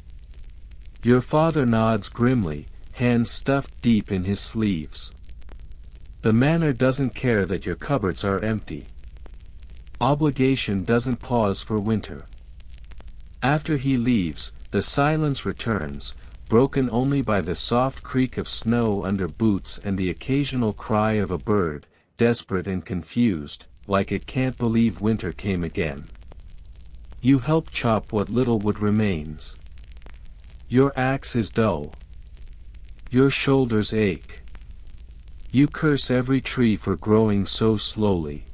Your father nods grimly, hands stuffed deep in his sleeves. The manor doesn't care that your cupboards are empty. Obligation doesn't pause for winter. After he leaves, the silence returns, broken only by the soft creak of snow under boots and the occasional cry of a bird, desperate and confused, like it can't believe winter came again. You help chop what little wood remains. Your axe is dull. Your shoulders ache. You curse every tree for growing so slowly.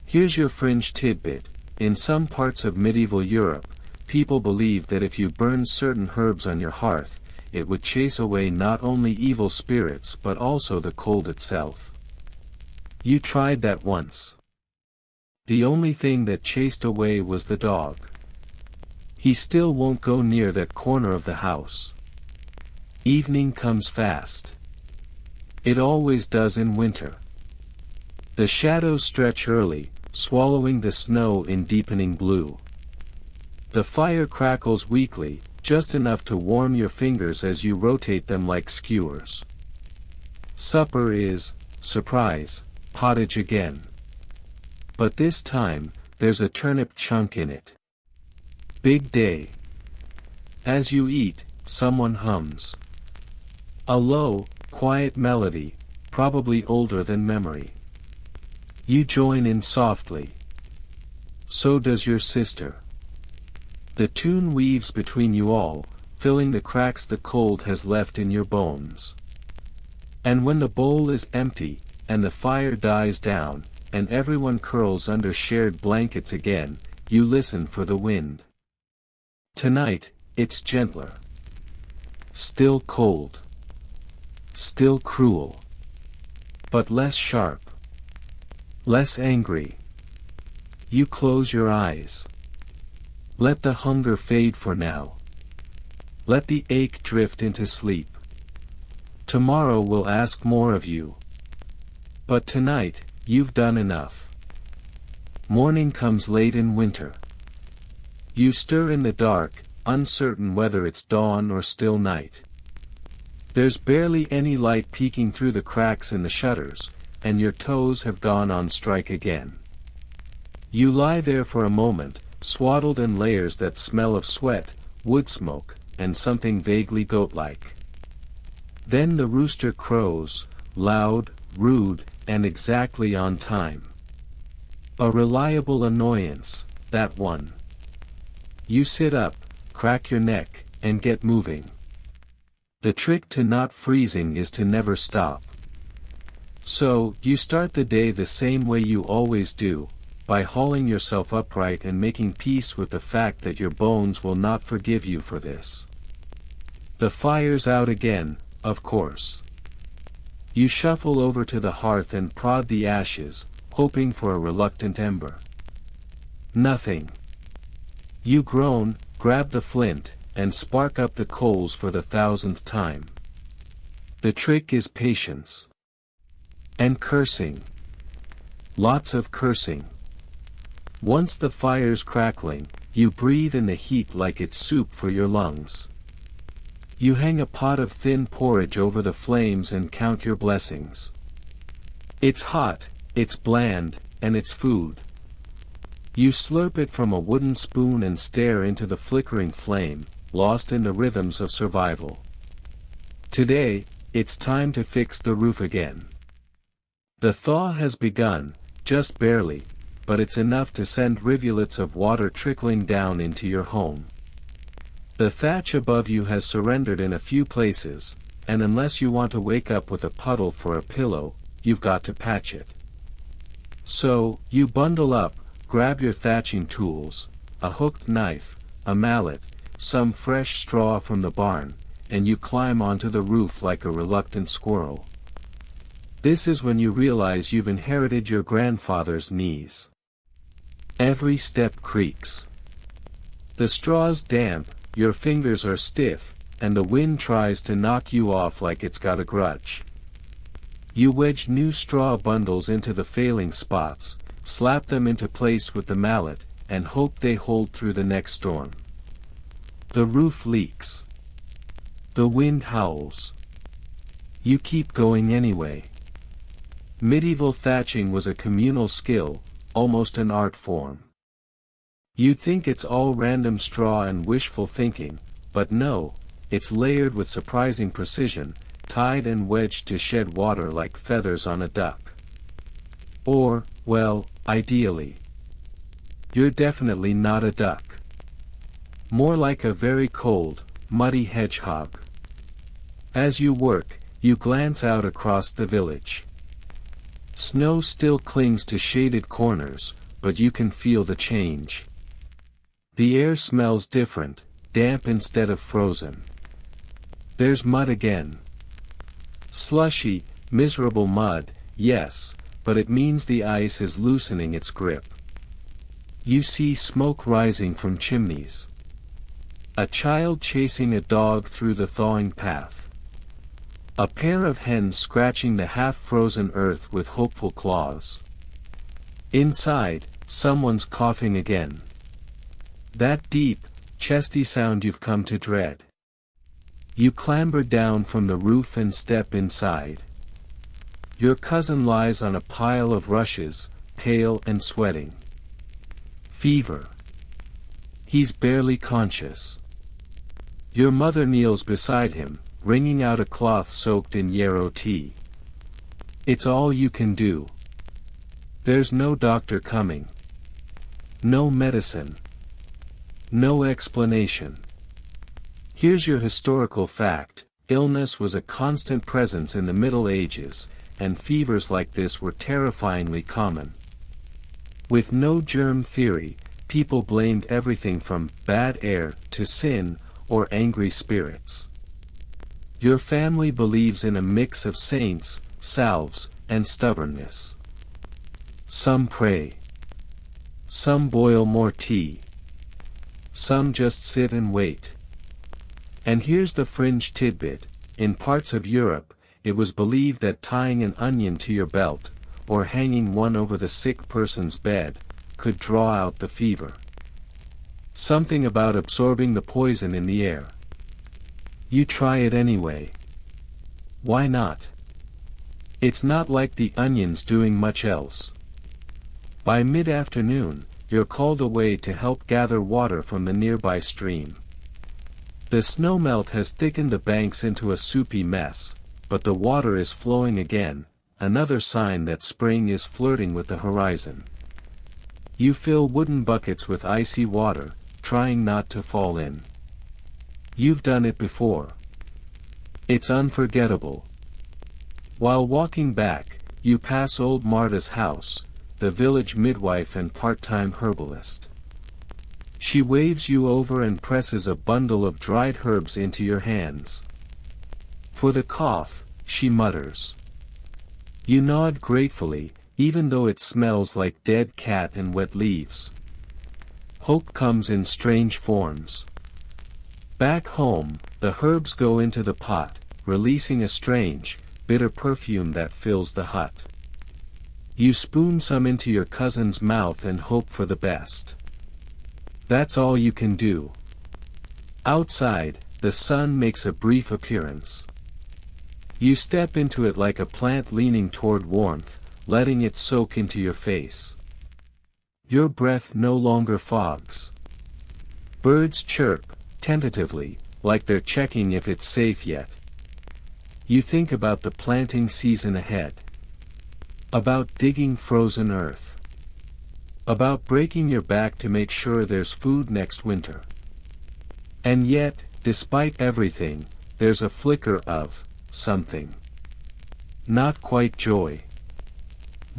Here's your fringe tidbit. In some parts of medieval Europe, people believed that if you burned certain herbs on your hearth, it would chase away not only evil spirits but also the cold itself. You tried that once. The only thing that chased away was the dog. He still won't go near that corner of the house. Evening comes fast. It always does in winter. The shadows stretch early, swallowing the snow in deepening blue. The fire crackles weakly, just enough to warm your fingers as you rotate them like skewers. Supper is, surprise, pottage again. But this time, there's a turnip chunk in it. Big day. As you eat, someone hums. A low, quiet melody, probably older than memory. You join in softly. So does your sister. The tune weaves between you all, filling the cracks the cold has left in your bones. And when the bowl is empty, and the fire dies down, and everyone curls under shared blankets again, you listen for the wind. Tonight, it's gentler. Still cold. Still cruel. But less sharp. Less angry. You close your eyes. Let the hunger fade for now. Let the ache drift into sleep. Tomorrow will ask more of you. But tonight, you've done enough. Morning comes late in winter. You stir in the dark, uncertain whether it's dawn or still night. There's barely any light peeking through the cracks in the shutters, and your toes have gone on strike again. You lie there for a moment, swaddled in layers that smell of sweat, wood smoke, and something vaguely goat-like. Then the rooster crows, loud, rude, and exactly on time. A reliable annoyance, that one. You sit up, crack your neck, and get moving. The trick to not freezing is to never stop. So, you start the day the same way you always do, by hauling yourself upright and making peace with the fact that your bones will not forgive you for this. The fire's out again, of course. You shuffle over to the hearth and prod the ashes, hoping for a reluctant ember. Nothing. You groan, grab the flint, and spark up the coals for the 1000th time. The trick is patience. And cursing. Lots of cursing. Once the fire's crackling, you breathe in the heat like it's soup for your lungs. You hang a pot of thin porridge over the flames and count your blessings. It's hot, it's bland, and it's food. You slurp it from a wooden spoon and stare into the flickering flame, lost in the rhythms of survival. Today, it's time to fix the roof again. The thaw has begun, just barely, but it's enough to send rivulets of water trickling down into your home. The thatch above you has surrendered in a few places, and unless you want to wake up with a puddle for a pillow, you've got to patch it. So, you bundle up, grab your thatching tools, a hooked knife, a mallet, some fresh straw from the barn, and you climb onto the roof like a reluctant squirrel. This is when you realize you've inherited your grandfather's knees. Every step creaks. The straw's damp, your fingers are stiff, and the wind tries to knock you off like it's got a grudge. You wedge new straw bundles into the failing spots, slap them into place with the mallet, and hope they hold through the next storm. The roof leaks. The wind howls. You keep going anyway. Medieval thatching was a communal skill, almost an art form. You'd think it's all random straw and wishful thinking, but no, it's layered with surprising precision, tied and wedged to shed water like feathers on a duck. Or, well, ideally. You're definitely not a duck. More like a very cold, muddy hedgehog. As you work, you glance out across the village. Snow still clings to shaded corners, but you can feel the change. The air smells different, damp instead of frozen. There's mud again. Slushy, miserable mud, yes, but it means the ice is loosening its grip. You see smoke rising from chimneys. A child chasing a dog through the thawing path. A pair of hens scratching the half-frozen earth with hopeful claws. Inside, someone's coughing again. That deep, chesty sound you've come to dread. You clamber down from the roof and step inside. Your cousin lies on a pile of rushes, pale and sweating. Fever. He's barely conscious. Your mother kneels beside him, wringing out a cloth soaked in yarrow tea. It's all you can do. There's no doctor coming. No medicine. No explanation. Here's your historical fact: illness was a constant presence in the Middle Ages, and fevers like this were terrifyingly common. With no germ theory, people blamed everything from bad air to sin, or angry spirits. Your family believes in a mix of saints, salves, and stubbornness. Some pray. Some boil more tea. Some just sit and wait. And here's the fringe tidbit: in parts of Europe, it was believed that tying an onion to your belt, or hanging one over the sick person's bed, could draw out the fever. Something about absorbing the poison in the air. You try it anyway. Why not? It's not like the onion's doing much else. By mid-afternoon, you're called away to help gather water from the nearby stream. The snowmelt has thickened the banks into a soupy mess, but the water is flowing again, another sign that spring is flirting with the horizon. You fill wooden buckets with icy water, trying not to fall in. You've done it before. It's unforgettable. While walking back, you pass old Marta's house, the village midwife and part-time herbalist. She waves you over and presses a bundle of dried herbs into your hands. For the cough, she mutters. You nod gratefully, even though it smells like dead cat and wet leaves. Hope comes in strange forms. Back home, the herbs go into the pot, releasing a strange, bitter perfume that fills the hut. You spoon some into your cousin's mouth and hope for the best. That's all you can do. Outside, the sun makes a brief appearance. You step into it like a plant leaning toward warmth, letting it soak into your face. Your breath no longer fogs. Birds chirp, tentatively, like they're checking if it's safe yet. You think about the planting season ahead. About digging frozen earth. About breaking your back to make sure there's food next winter. And yet, despite everything, there's a flicker of something. Not quite joy.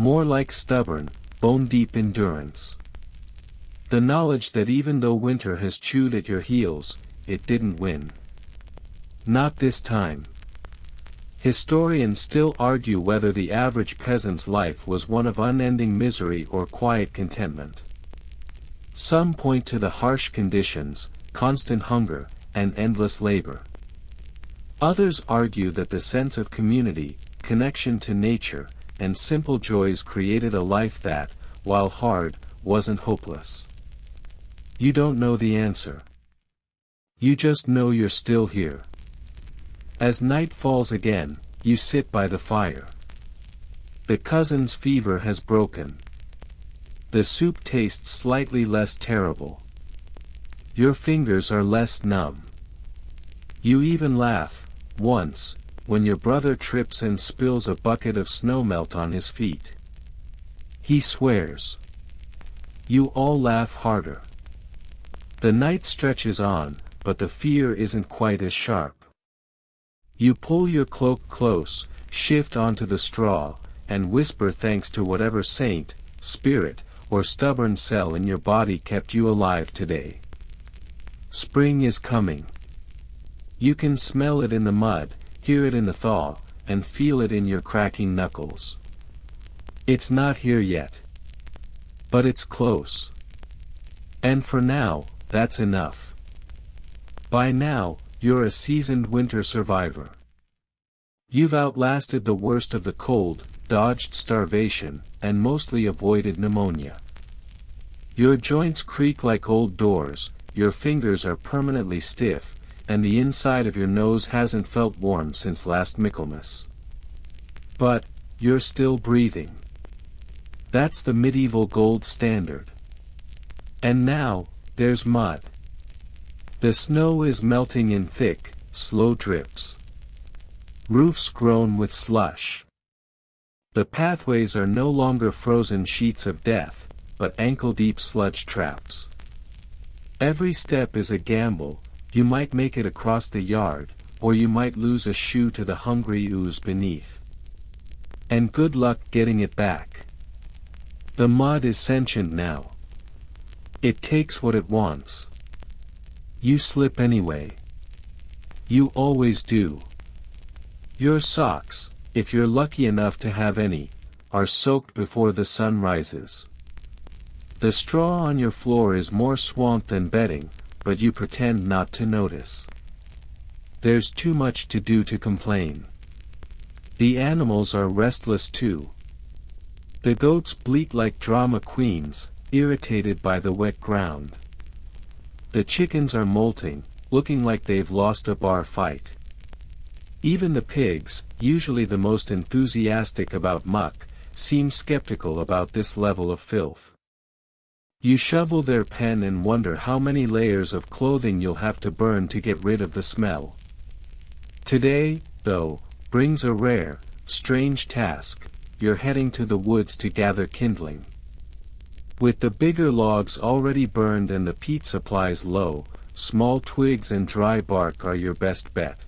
More like stubborn, bone-deep endurance. The knowledge that even though winter has chewed at your heels, it didn't win. Not this time. Historians still argue whether the average peasant's life was one of unending misery or quiet contentment. Some point to the harsh conditions, constant hunger, and endless labor. Others argue that the sense of community, connection to nature, and simple joys created a life that, while hard, wasn't hopeless. You don't know the answer. You just know you're still here. As night falls again, you sit by the fire. The cousin's fever has broken. The soup tastes slightly less terrible. Your fingers are less numb. You even laugh, once, when your brother trips and spills a bucket of snowmelt on his feet. He swears. You all laugh harder. The night stretches on, but the fear isn't quite as sharp. You pull your cloak close, shift onto the straw, and whisper thanks to whatever saint, spirit, or stubborn cell in your body kept you alive today. Spring is coming. You can smell it in the mud, hear it in the thaw, and feel it in your cracking knuckles. It's not here yet. But it's close. And for now, that's enough. By now, you're a seasoned winter survivor. You've outlasted the worst of the cold, dodged starvation, and mostly avoided pneumonia. Your joints creak like old doors, your fingers are permanently stiff, and the inside of your nose hasn't felt warm since last Michaelmas. But, you're still breathing. That's the medieval gold standard. And now, there's mud. The snow is melting in thick, slow drips. Roofs groan with slush. The pathways are no longer frozen sheets of death, but ankle-deep sludge traps. Every step is a gamble. You might make it across the yard, or you might lose a shoe to the hungry ooze beneath. And good luck getting it back. The mud is sentient now. It takes what it wants. You slip anyway. You always do. Your socks, if you're lucky enough to have any, are soaked before the sun rises. The straw on your floor is more swamped than bedding, but you pretend not to notice. There's too much to do to complain. The animals are restless too. The goats bleat like drama queens, irritated by the wet ground. The chickens are molting, looking like they've lost a bar fight. Even the pigs, usually the most enthusiastic about muck, seem skeptical about this level of filth. You shovel their pen and wonder how many layers of clothing you'll have to burn to get rid of the smell. Today, though, brings a rare, strange task. You're heading to the woods to gather kindling. With the bigger logs already burned and the peat supplies low, small twigs and dry bark are your best bet.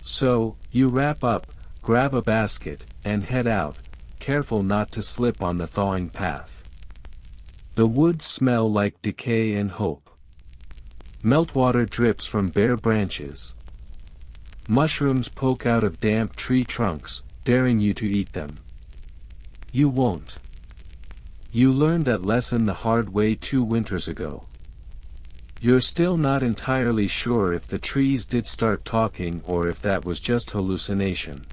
So, you wrap up, grab a basket, and head out, careful not to slip on the thawing path. The woods smell like decay and hope. Meltwater drips from bare branches. Mushrooms poke out of damp tree trunks, daring you to eat them. You won't. You learned that lesson the hard way 2 winters ago. You're still not entirely sure if the trees did start talking or if that was just hallucination.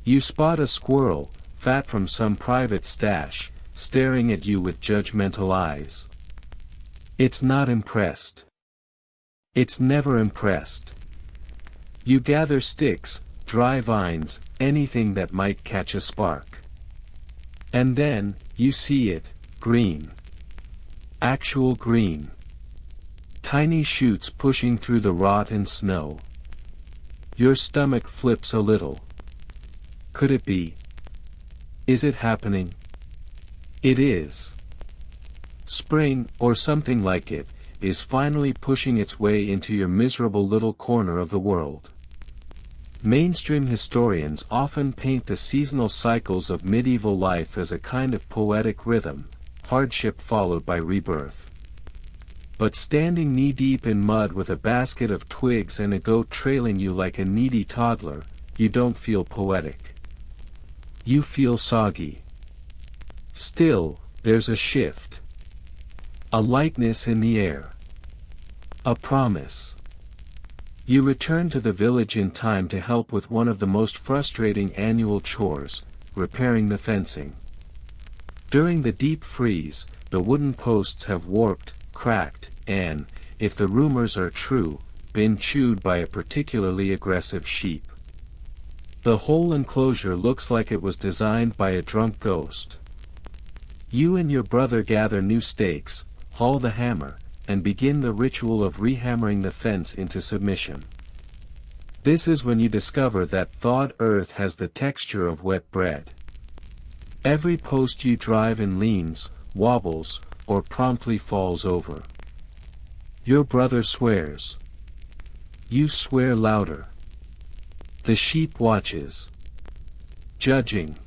You spot a squirrel, fat from some private stash, staring at you with judgmental eyes. It's not impressed. It's never impressed. You gather sticks, dry vines, anything that might catch a spark. And then, you see it, green. Actual green. Tiny shoots pushing through the rot and snow. Your stomach flips a little. Could it be? Is it happening? It is. Spring, or something like it, is finally pushing its way into your miserable little corner of the world. Mainstream historians often paint the seasonal cycles of medieval life as a kind of poetic rhythm, hardship followed by rebirth. But standing knee-deep in mud with a basket of twigs and a goat trailing you like a needy toddler, you don't feel poetic. You feel soggy. Still, there's a shift. A lightness in the air. A promise. You return to the village in time to help with one of the most frustrating annual chores, repairing the fencing. During the deep freeze, the wooden posts have warped, cracked, and, if the rumors are true, been chewed by a particularly aggressive sheep. The whole enclosure looks like it was designed by a drunk ghost. You and your brother gather new stakes, haul the hammer, and begin the ritual of rehammering the fence into submission. This is when you discover that thawed earth has the texture of wet bread. Every post you drive in leans, wobbles, or promptly falls over. Your brother swears. You swear louder. The sheep watches. Judging.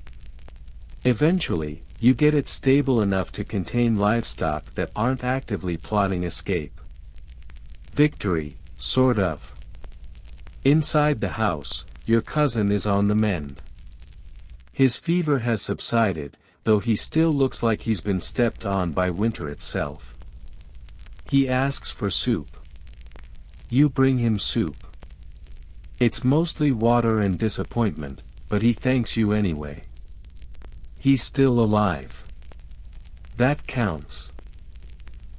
Eventually, you get it stable enough to contain livestock that aren't actively plotting escape. Victory, sort of. Inside the house, your cousin is on the mend. His fever has subsided, though he still looks like he's been stepped on by winter itself. He asks for soup. You bring him soup. It's mostly water and disappointment, but he thanks you anyway. He's still alive. That counts.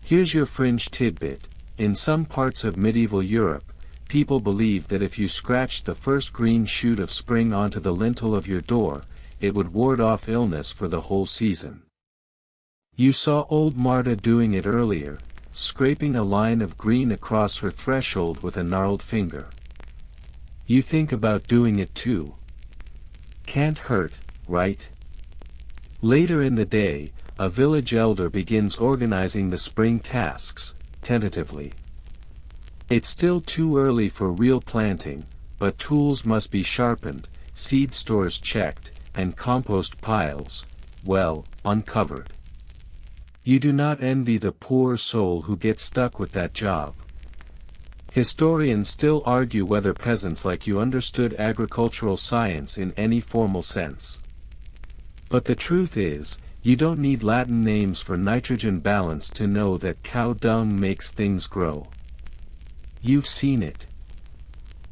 Here's your fringe tidbit. In some parts of medieval Europe, people believed that if you scratched the first green shoot of spring onto the lintel of your door, it would ward off illness for the whole season. You saw old Marta doing it earlier, scraping a line of green across her threshold with a gnarled finger. You think about doing it too. Can't hurt, right? Later in the day, a village elder begins organizing the spring tasks, tentatively. It's still too early for real planting, but tools must be sharpened, seed stores checked, and compost piles, well, uncovered. You do not envy the poor soul who gets stuck with that job. Historians still argue whether peasants like you understood agricultural science in any formal sense. But the truth is, you don't need Latin names for nitrogen balance to know that cow dung makes things grow. You've seen it.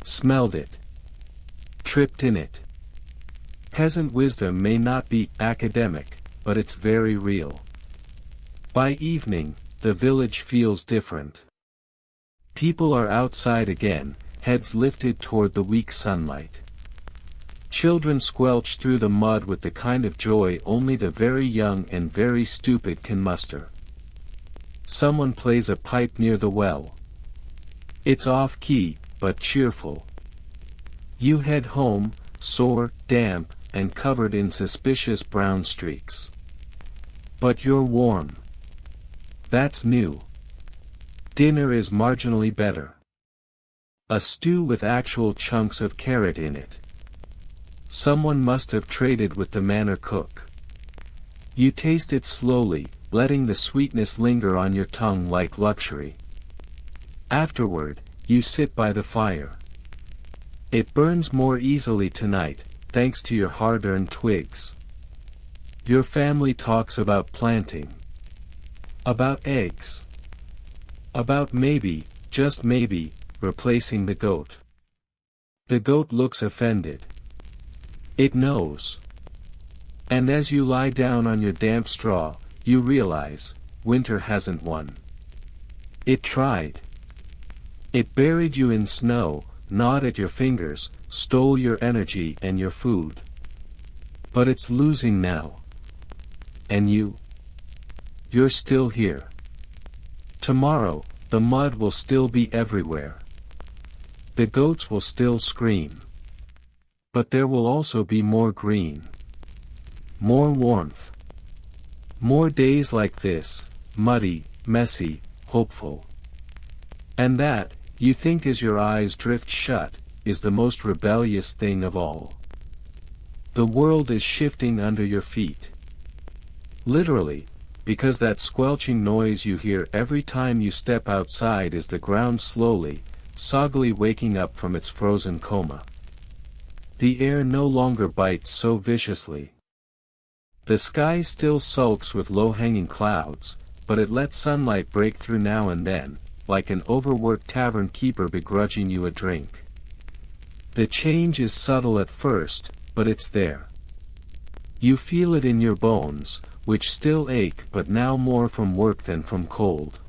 Smelled it. Tripped in it. Peasant wisdom may not be academic, but it's very real. By evening, the village feels different. People are outside again, heads lifted toward the weak sunlight. Children squelch through the mud with the kind of joy only the very young and very stupid can muster. Someone plays a pipe near the well. It's off-key, but cheerful. You head home, sore, damp, and covered in suspicious brown streaks. But you're warm. That's new. Dinner is marginally better. A stew with actual chunks of carrot in it. Someone must have traded with the manor cook. You taste it slowly, letting the sweetness linger on your tongue like luxury. Afterward, you sit by the fire. It burns more easily tonight, thanks to your hard-earned twigs. Your family talks about planting. About eggs. About maybe, just maybe, replacing the goat. The goat looks offended. It knows. And as you lie down on your damp straw, you realize, winter hasn't won. It tried. It buried you in snow, gnawed at your fingers, stole your energy and your food. But it's losing now. And you're still here. Tomorrow, the mud will still be everywhere. The goats will still scream. But there will also be more green. More warmth. More days like this, muddy, messy, hopeful. And that, you think as your eyes drift shut, is the most rebellious thing of all. The world is shifting under your feet. Literally, because that squelching noise you hear every time you step outside is the ground slowly, soggily waking up from its frozen coma. The air no longer bites so viciously. The sky still sulks with low-hanging clouds, but it lets sunlight break through now and then, like an overworked tavern keeper begrudging you a drink. The change is subtle at first, but it's there. You feel it in your bones, which still ache but now more from work than from cold.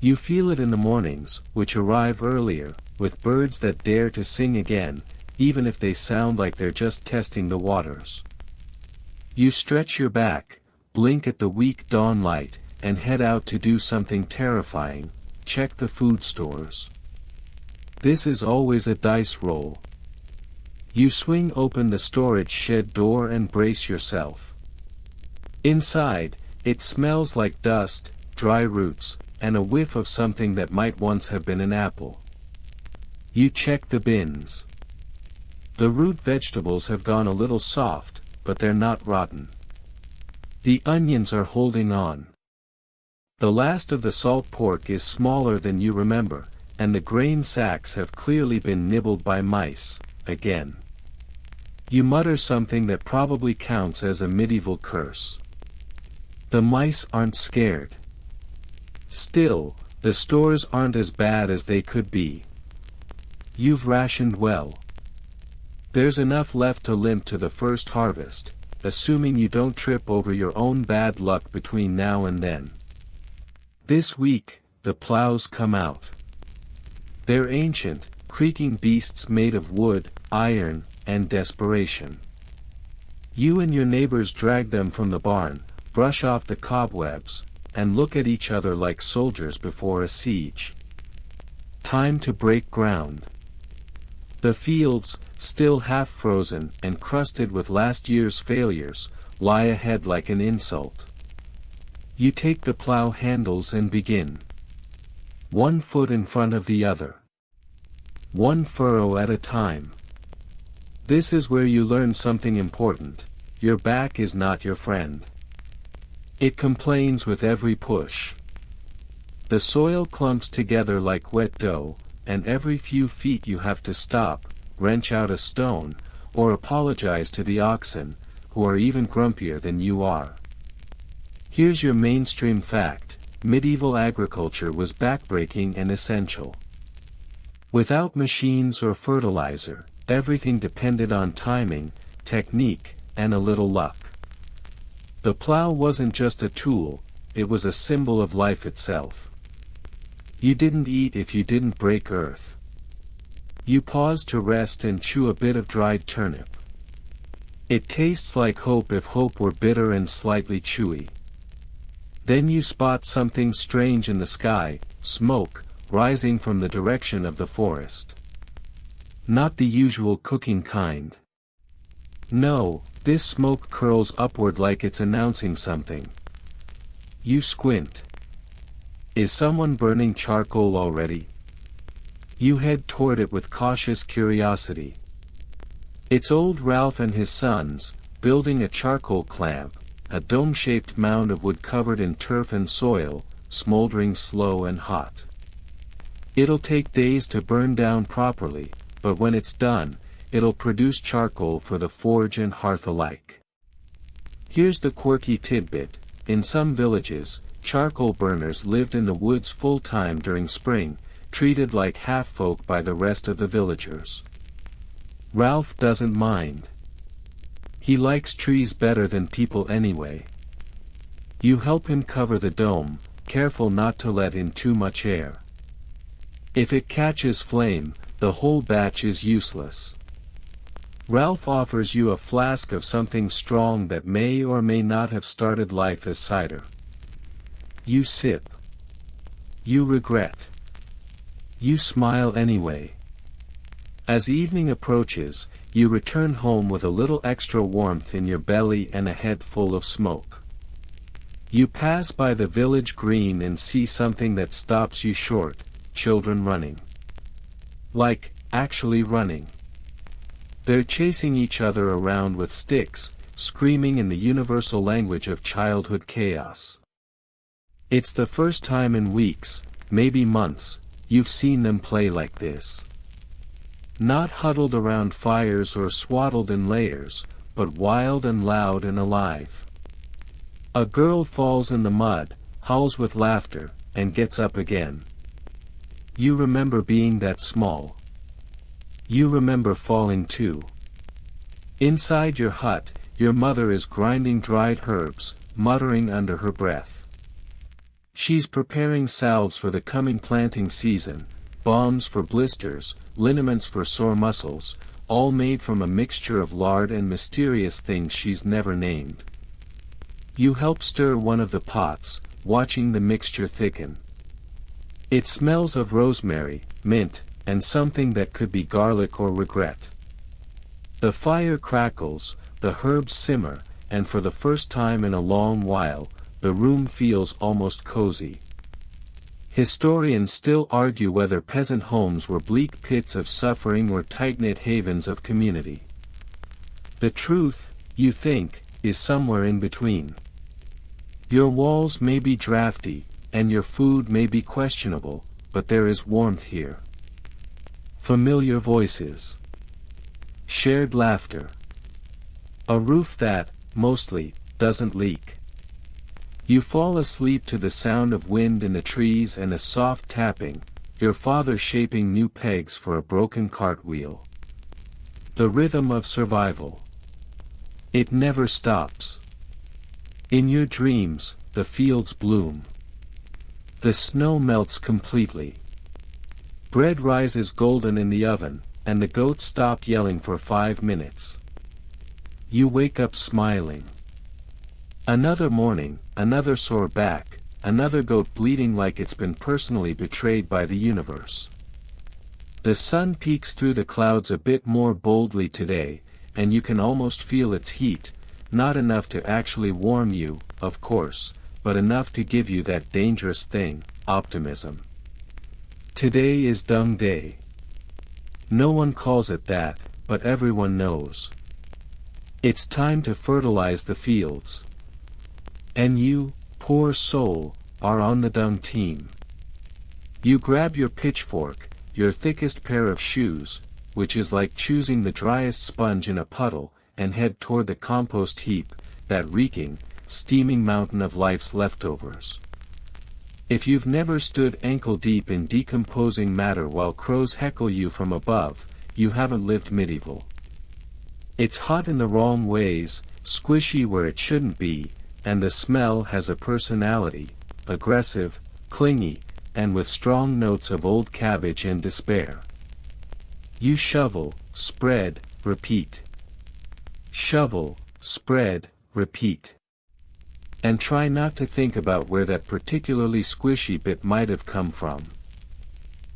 You feel it in the mornings, which arrive earlier, with birds that dare to sing again, even if they sound like they're just testing the waters. You stretch your back, blink at the weak dawn light, and head out to do something terrifying, check the food stores. This is always a dice roll. You swing open the storage shed door and brace yourself. Inside, it smells like dust, dry roots, and a whiff of something that might once have been an apple. You check the bins. The root vegetables have gone a little soft, but they're not rotten. The onions are holding on. The last of the salt pork is smaller than you remember, and the grain sacks have clearly been nibbled by mice, again. You mutter something that probably counts as a medieval curse. The mice aren't scared. Still, the stores aren't as bad as they could be. You've rationed well. There's enough left to limp to the first harvest, assuming you don't trip over your own bad luck between now and then. This week, the plows come out. They're ancient, creaking beasts made of wood, iron, and desperation. You and your neighbors drag them from the barn, brush off the cobwebs, and look at each other like soldiers before a siege. Time to break ground. The fields, still half frozen and crusted with last year's failures, lie ahead like an insult. You take the plow handles and begin. 1 foot in front of the other. 1 furrow at a time. This is where you learn something important: your back is not your friend. It complains with every push. The soil clumps together like wet dough, and every few feet you have to stop, wrench out a stone, or apologize to the oxen, who are even grumpier than you are. Here's your mainstream fact: medieval agriculture was backbreaking and essential. Without machines or fertilizer, everything depended on timing, technique, and a little luck. The plow wasn't just a tool, it was a symbol of life itself. You didn't eat if you didn't break earth. You paused to rest and chew a bit of dried turnip. It tastes like hope if hope were bitter and slightly chewy. Then you spot something strange in the sky: smoke, rising from the direction of the forest. Not the usual cooking kind. No, this smoke curls upward like it's announcing something. You squint. Is someone burning charcoal already? You head toward it with cautious curiosity. It's old Ralph and his sons, building a charcoal clamp, a dome-shaped mound of wood covered in turf and soil, smoldering slow and hot. It'll take days to burn down properly, but when it's done, it'll produce charcoal for the forge and hearth alike. Here's the quirky tidbit: in some villages, charcoal burners lived in the woods full-time during spring, treated like half-folk by the rest of the villagers. Ralph doesn't mind. He likes trees better than people anyway. You help him cover the dome, careful not to let in too much air. If it catches flame, the whole batch is useless. Ralph offers you a flask of something strong that may or may not have started life as cider. You sip. You regret. You smile anyway. As evening approaches, you return home with a little extra warmth in your belly and a head full of smoke. You pass by the village green and see something that stops you short: children running. Like, actually running. They're chasing each other around with sticks, screaming in the universal language of childhood chaos. It's the first time in weeks, maybe months, you've seen them play like this. Not huddled around fires or swaddled in layers, but wild and loud and alive. A girl falls in the mud, howls with laughter, and gets up again. You remember being that small. You remember falling too. Inside your hut, your mother is grinding dried herbs, muttering under her breath. She's preparing salves for the coming planting season, balms for blisters, liniments for sore muscles, all made from a mixture of lard and mysterious things she's never named. You help stir one of the pots, watching the mixture thicken. It smells of rosemary, mint, and something that could be garlic or regret. The fire crackles, the herbs simmer, and for the first time in a long while, the room feels almost cozy. Historians still argue whether peasant homes were bleak pits of suffering or tight-knit havens of community. The truth, you think, is somewhere in between. Your walls may be drafty, and your food may be questionable, but there is warmth here. Familiar voices. Shared laughter. A roof that, mostly, doesn't leak. You fall asleep to the sound of wind in the trees and a soft tapping, your father shaping new pegs for a broken cartwheel. The rhythm of survival. It never stops. In your dreams, the fields bloom. The snow melts completely. Bread rises golden in the oven, and the goats stop yelling for 5 minutes. You wake up smiling. Another morning, another sore back, another goat bleeding like it's been personally betrayed by the universe. The sun peeks through the clouds a bit more boldly today, and you can almost feel its heat, not enough to actually warm you, of course, but enough to give you that dangerous thing, optimism. Today is Dung Day. No one calls it that, but everyone knows. It's time to fertilize the fields. And you, poor soul, are on the dung team. You grab your pitchfork, your thickest pair of shoes, which is like choosing the driest sponge in a puddle, and head toward the compost heap, that reeking, steaming mountain of life's leftovers. If you've never stood ankle-deep in decomposing matter while crows heckle you from above, you haven't lived medieval. It's hot in the wrong ways, squishy where it shouldn't be, and the smell has a personality, aggressive, clingy, and with strong notes of old cabbage and despair. You shovel, spread, repeat. Shovel, spread, repeat. And try not to think about where that particularly squishy bit might have come from.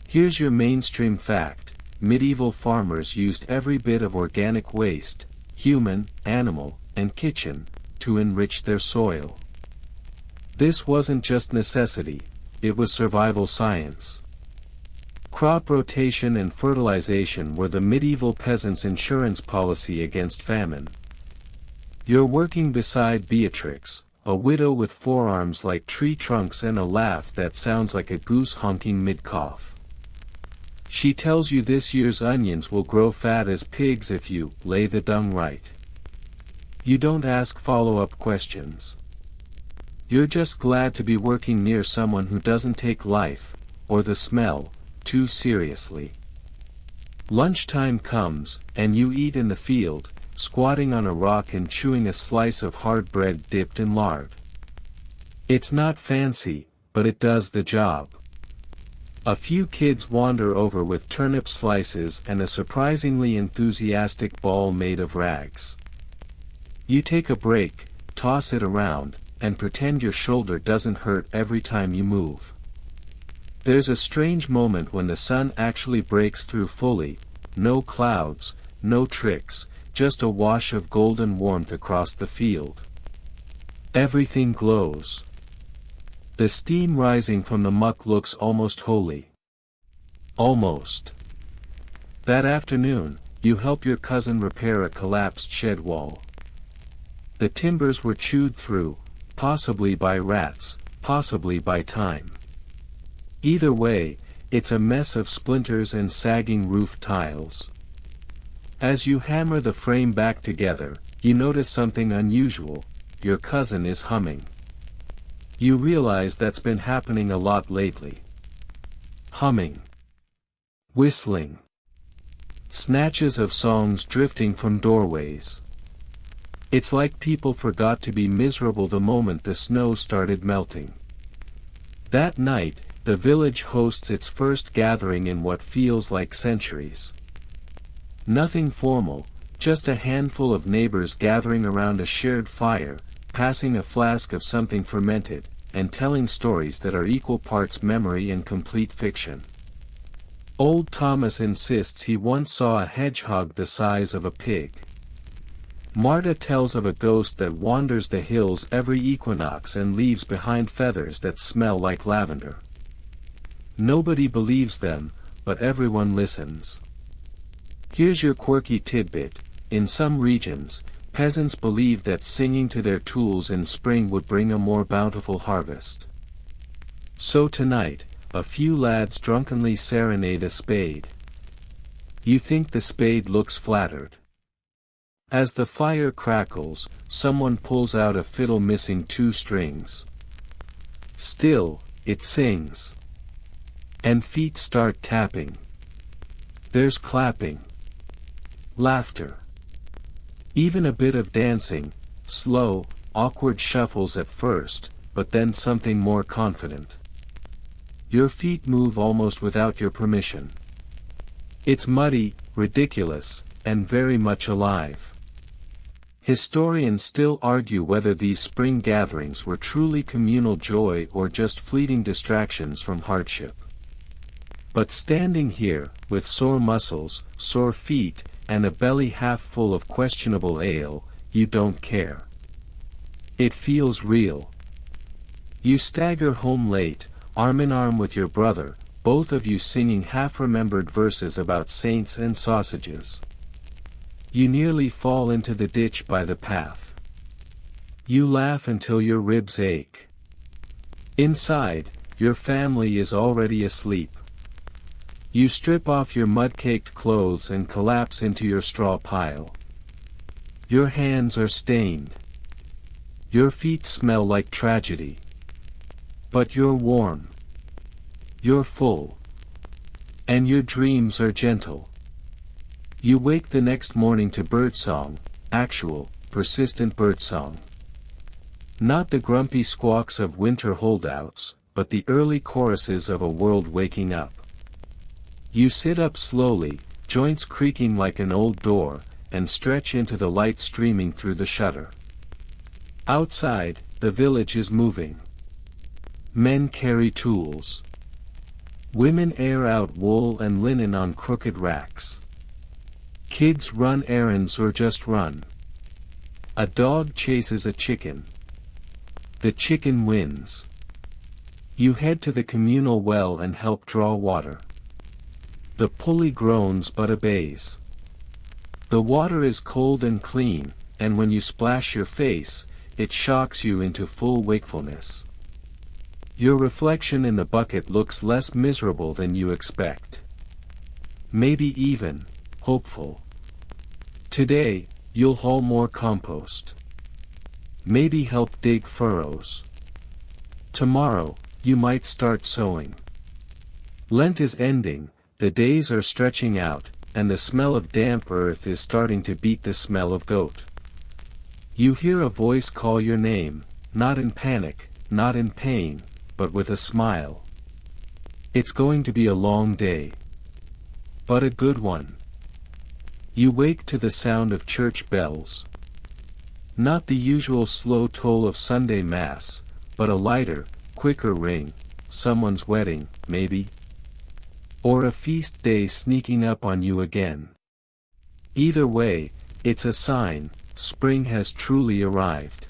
Here's your mainstream fact: medieval farmers used every bit of organic waste, human, animal, and kitchen, to enrich their soil. This wasn't just necessity, it was survival science. Crop rotation and fertilization were the medieval peasants' insurance policy against famine. You're working beside Beatrix, a widow with forearms like tree trunks and a laugh that sounds like a goose honking mid-cough. She tells you this year's onions will grow fat as pigs if you lay the dung right. You don't ask follow-up questions. You're just glad to be working near someone who doesn't take life, or the smell, too seriously. Lunchtime comes, and you eat in the field, squatting on a rock and chewing a slice of hard bread dipped in lard. It's not fancy, but it does the job. A few kids wander over with turnip slices and a surprisingly enthusiastic ball made of rags. You take a break, toss it around, and pretend your shoulder doesn't hurt every time you move. There's a strange moment when the sun actually breaks through fully, no clouds, no tricks, just a wash of golden warmth across the field. Everything glows. The steam rising from the muck looks almost holy. Almost. That afternoon, you help your cousin repair a collapsed shed wall. The timbers were chewed through, possibly by rats, possibly by time. Either way, it's a mess of splinters and sagging roof tiles. As you hammer the frame back together, you notice something unusual: your cousin is humming. You realize that's been happening a lot lately. Humming. Whistling. Snatches of songs drifting from doorways. It's like people forgot to be miserable the moment the snow started melting. That night, the village hosts its first gathering in what feels like centuries. Nothing formal, just a handful of neighbors gathering around a shared fire, passing a flask of something fermented, and telling stories that are equal parts memory and complete fiction. Old Thomas insists he once saw a hedgehog the size of a pig. Marta tells of a ghost that wanders the hills every equinox and leaves behind feathers that smell like lavender. Nobody believes them, but everyone listens. Here's your quirky tidbit: in some regions, peasants believe that singing to their tools in spring would bring a more bountiful harvest. So tonight, a few lads drunkenly serenade a spade. You think the spade looks flattered. As the fire crackles, someone pulls out a fiddle missing 2 strings. Still, it sings. And feet start tapping. There's clapping. Laughter. Even a bit of dancing, slow, awkward shuffles at first, but then something more confident. Your feet move almost without your permission. It's muddy, ridiculous, and very much alive. Historians still argue whether these spring gatherings were truly communal joy or just fleeting distractions from hardship. But standing here, with sore muscles, sore feet, and a belly half full of questionable ale, you don't care. It feels real. You stagger home late, arm in arm with your brother, both of you singing half-remembered verses about saints and sausages. You nearly fall into the ditch by the path. You laugh until your ribs ache. Inside, your family is already asleep. You strip off your mud-caked clothes and collapse into your straw pile. Your hands are stained. Your feet smell like tragedy. But you're warm. You're full. And your dreams are gentle. You wake the next morning to birdsong, actual, persistent birdsong. Not the grumpy squawks of winter holdouts, but the early choruses of a world waking up. You sit up slowly, joints creaking like an old door, and stretch into the light streaming through the shutter. Outside, the village is moving. Men carry tools. Women air out wool and linen on crooked racks. Kids run errands or just run. A dog chases a chicken. The chicken wins. You head to the communal well and help draw water. The pulley groans but obeys. The water is cold and clean, and when you splash your face, it shocks you into full wakefulness. Your reflection in the bucket looks less miserable than you expect. Maybe even hopeful. Today, you'll haul more compost. Maybe help dig furrows. Tomorrow, you might start sowing. Lent is ending, the days are stretching out, and the smell of damp earth is starting to beat the smell of goat. You hear a voice call your name, not in panic, not in pain, but with a smile. It's going to be a long day. But a good one. You wake to the sound of church bells. Not the usual slow toll of Sunday Mass, but a lighter, quicker ring, someone's wedding, maybe. Or a feast day sneaking up on you again. Either way, it's a sign, spring has truly arrived.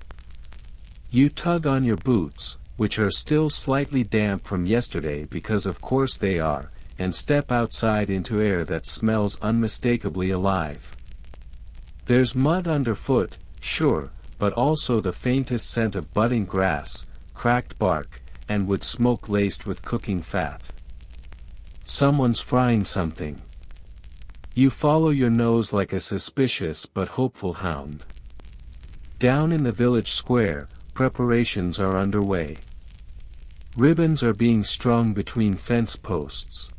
You tug on your boots, which are still slightly damp from yesterday because of course they are, and step outside into air that smells unmistakably alive. There's mud underfoot, sure, but also the faintest scent of budding grass, cracked bark, and wood smoke laced with cooking fat. Someone's frying something. You follow your nose like a suspicious but hopeful hound. Down in the village square, preparations are underway. Ribbons are being strung between fence posts.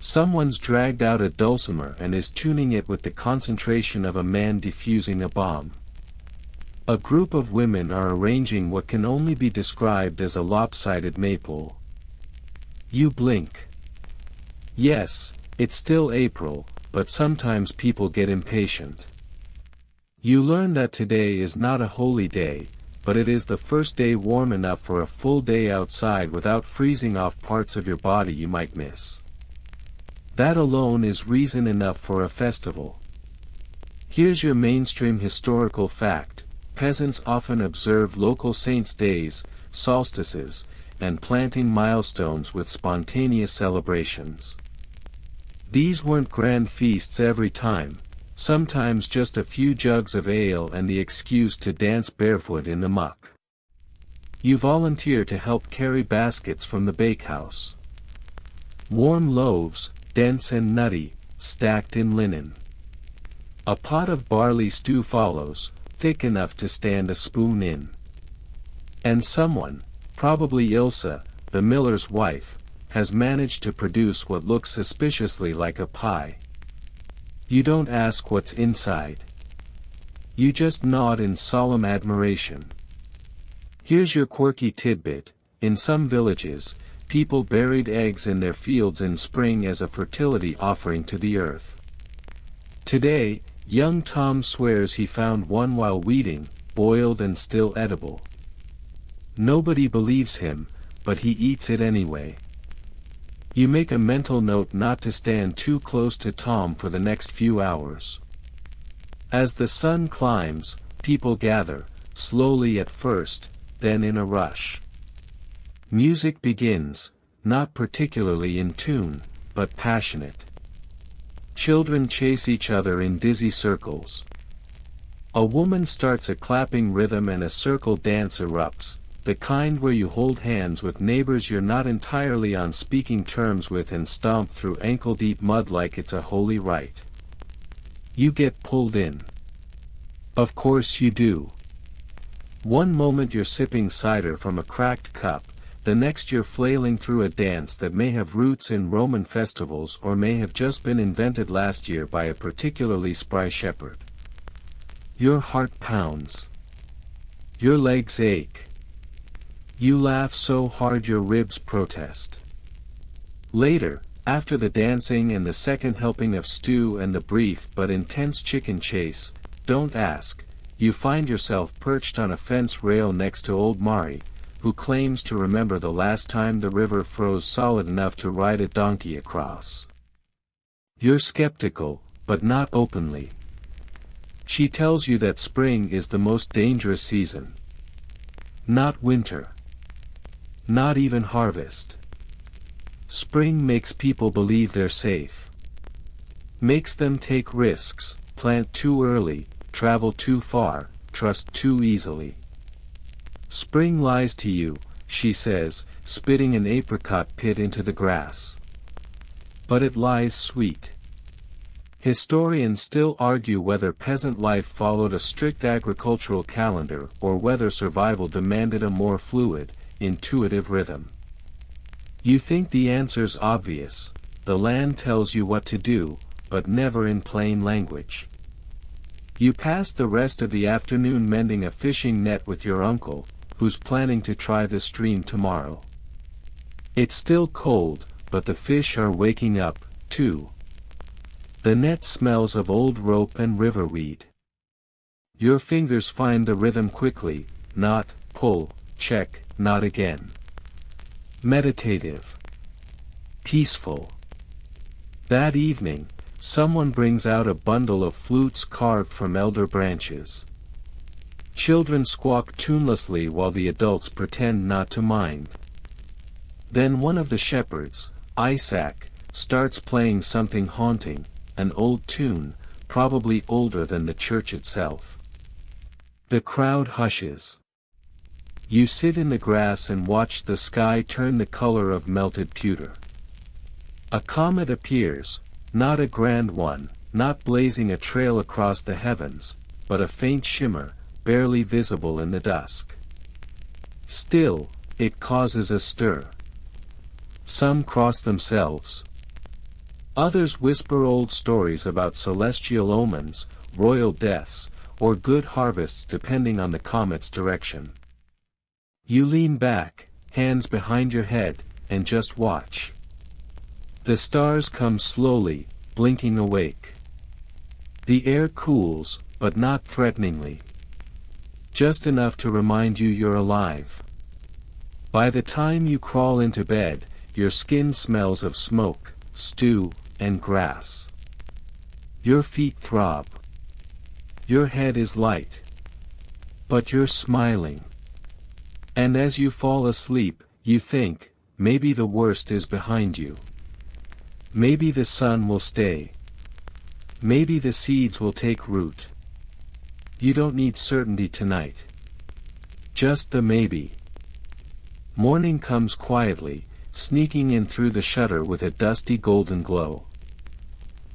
Someone's dragged out a dulcimer and is tuning it with the concentration of a man defusing a bomb. A group of women are arranging what can only be described as a lopsided maypole. You blink. Yes, it's still April, but sometimes people get impatient. You learn that today is not a holy day, but it is the first day warm enough for a full day outside without freezing off parts of your body you might miss. That alone is reason enough for a festival. Here's your mainstream historical fact: peasants often observe local saints' days, solstices, and planting milestones with spontaneous celebrations. These weren't grand feasts every time, sometimes just a few jugs of ale and the excuse to dance barefoot in the muck. You volunteer to help carry baskets from the bakehouse. Warm loaves, dense and nutty, stacked in linen. A pot of barley stew follows, thick enough to stand a spoon in. And someone, probably Ilsa, the miller's wife, has managed to produce what looks suspiciously like a pie. You don't ask what's inside. You just nod in solemn admiration. Here's your quirky tidbit: in some villages, people buried eggs in their fields in spring as a fertility offering to the earth. Today, young Tom swears he found one while weeding, boiled and still edible. Nobody believes him, but he eats it anyway. You make a mental note not to stand too close to Tom for the next few hours. As the sun climbs, people gather, slowly at first, then in a rush. Music begins, not particularly in tune, but passionate. Children chase each other in dizzy circles. A woman starts a clapping rhythm and a circle dance erupts, the kind where you hold hands with neighbors you're not entirely on speaking terms with and stomp through ankle-deep mud like it's a holy rite. You get pulled in. Of course you do. One moment you're sipping cider from a cracked cup, the next you're flailing through a dance that may have roots in Roman festivals or may have just been invented last year by a particularly spry shepherd. Your heart pounds. Your legs ache. You laugh so hard your ribs protest. Later, after the dancing and the second helping of stew and the brief but intense chicken chase, don't ask, you find yourself perched on a fence rail next to old Mari, who claims to remember the last time the river froze solid enough to ride a donkey across. You're skeptical, but not openly. She tells you that spring is the most dangerous season. Not winter. Not even harvest. Spring makes people believe they're safe. Makes them take risks, plant too early, travel too far, trust too easily. Spring lies to you, she says, spitting an apricot pit into the grass. But it lies sweet. Historians still argue whether peasant life followed a strict agricultural calendar or whether survival demanded a more fluid, intuitive rhythm. You think the answer's obvious: the land tells you what to do, but never in plain language. You pass the rest of the afternoon mending a fishing net with your uncle, who's planning to try the stream tomorrow. It's still cold, but the fish are waking up, too. The net smells of old rope and riverweed. Your fingers find the rhythm quickly: knot, pull, check, not again. Meditative. Peaceful. That evening, someone brings out a bundle of flutes carved from elder branches. Children squawk tunelessly while the adults pretend not to mind. Then one of the shepherds, Isaac, starts playing something haunting, an old tune, probably older than the church itself. The crowd hushes. You sit in the grass and watch the sky turn the color of melted pewter. A comet appears, not a grand one, not blazing a trail across the heavens, but a faint shimmer, barely visible in the dusk. Still, it causes a stir. Some cross themselves. Others whisper old stories about celestial omens, royal deaths, or good harvests depending on the comet's direction. You lean back, hands behind your head, and just watch. The stars come slowly, blinking awake. The air cools, but not threateningly. Just enough to remind you you're alive. By the time you crawl into bed, your skin smells of smoke, stew, and grass. Your feet throb. Your head is light. But you're smiling. And as you fall asleep, you think, maybe the worst is behind you. Maybe the sun will stay. Maybe the seeds will take root. You don't need certainty tonight. Just the maybe. Morning comes quietly, sneaking in through the shutter with a dusty golden glow.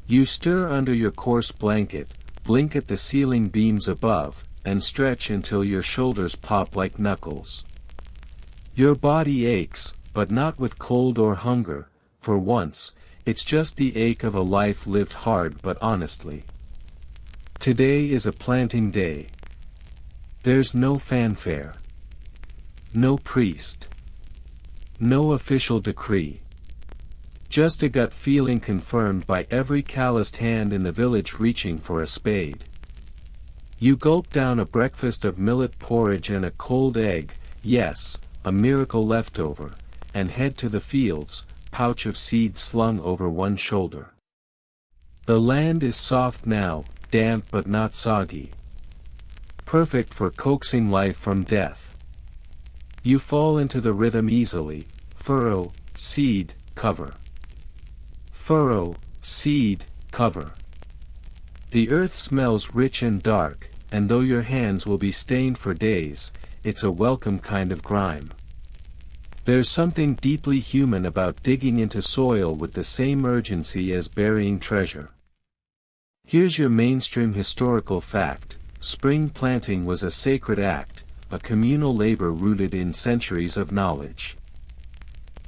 You stir under your coarse blanket, blink at the ceiling beams above, and stretch until your shoulders pop like knuckles. Your body aches, but not with cold or hunger, for once, it's just the ache of a life lived hard but honestly. Today is a planting day. There's no fanfare. No priest. No official decree. Just a gut feeling confirmed by every calloused hand in the village reaching for a spade. You gulp down a breakfast of millet porridge and a cold egg, yes, a miracle leftover, and head to the fields, pouch of seeds slung over one shoulder. The land is soft now, damp but not soggy. Perfect for coaxing life from death. You fall into the rhythm easily, furrow, seed, cover. Furrow, seed, cover. The earth smells rich and dark, and though your hands will be stained for days, it's a welcome kind of grime. There's something deeply human about digging into soil with the same urgency as burying treasure. Here's your mainstream historical fact: spring planting was a sacred act, a communal labor rooted in centuries of knowledge.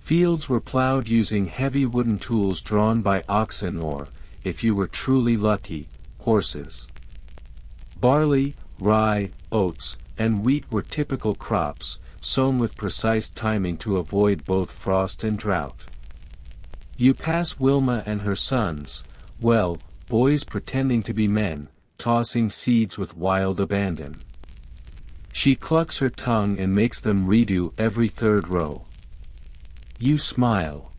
Fields were plowed using heavy wooden tools drawn by oxen or, if you were truly lucky, horses. Barley, rye, oats, and wheat were typical crops, sown with precise timing to avoid both frost and drought. You pass Wilma and her sons, well, boys pretending to be men, tossing seeds with wild abandon. She clucks her tongue and makes them redo every third row. You smile.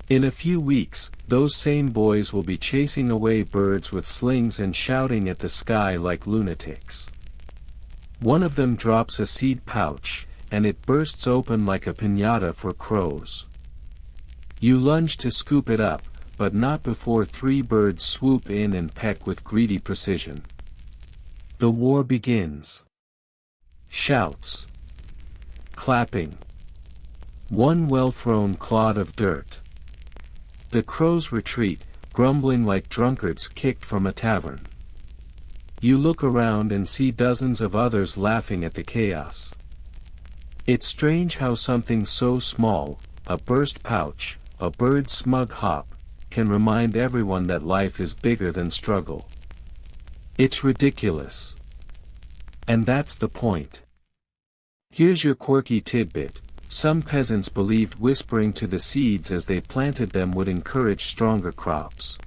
In a few weeks, those same boys will be chasing away birds with slings and shouting at the sky like lunatics. One of them drops a seed pouch, and it bursts open like a piñata for crows. You lunge to scoop it up, but not before 3 birds swoop in and peck with greedy precision. The war begins. Shouts. Clapping. One well-thrown clod of dirt. The crows retreat, grumbling like drunkards kicked from a tavern. You look around and see dozens of others laughing at the chaos. It's strange how something so small, a burst pouch, a bird's smug hop, can remind everyone that life is bigger than struggle. It's ridiculous. And that's the point. Here's your quirky tidbit: some peasants believed whispering to the seeds as they planted them would encourage stronger crops.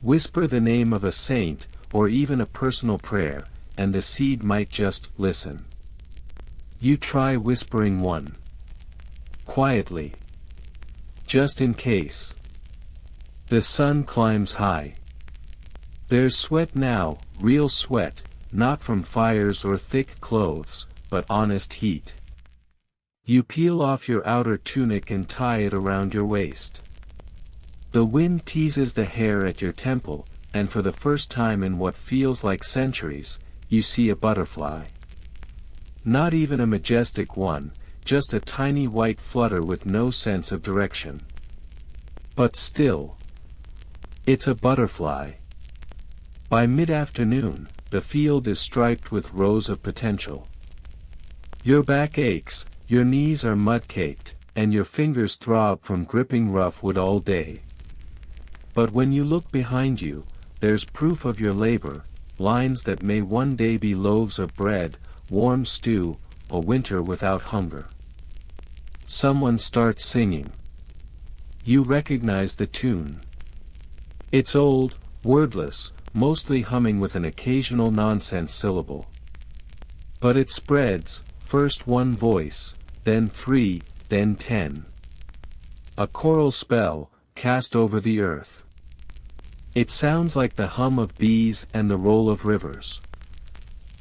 Whisper the name of a saint, or even a personal prayer, and the seed might just listen. You try whispering one. Quietly. Just in case. The sun climbs high. There's sweat now, real sweat, not from fires or thick clothes, but honest heat. You peel off your outer tunic and tie it around your waist. The wind teases the hair at your temple, and for the first time in what feels like centuries, you see a butterfly. Not even a majestic one, just a tiny white flutter with no sense of direction. But still, it's a butterfly. By mid-afternoon, the field is striped with rows of potential. Your back aches, your knees are mud-caked, and your fingers throb from gripping rough wood all day. But when you look behind you, there's proof of your labor, lines that may one day be loaves of bread, warm stew, a winter without hunger. Someone starts singing. You recognize the tune. It's old, wordless, mostly humming with an occasional nonsense syllable. But it spreads, first one voice, then 3, then 10. A choral spell, cast over the earth. It sounds like the hum of bees and the roll of rivers.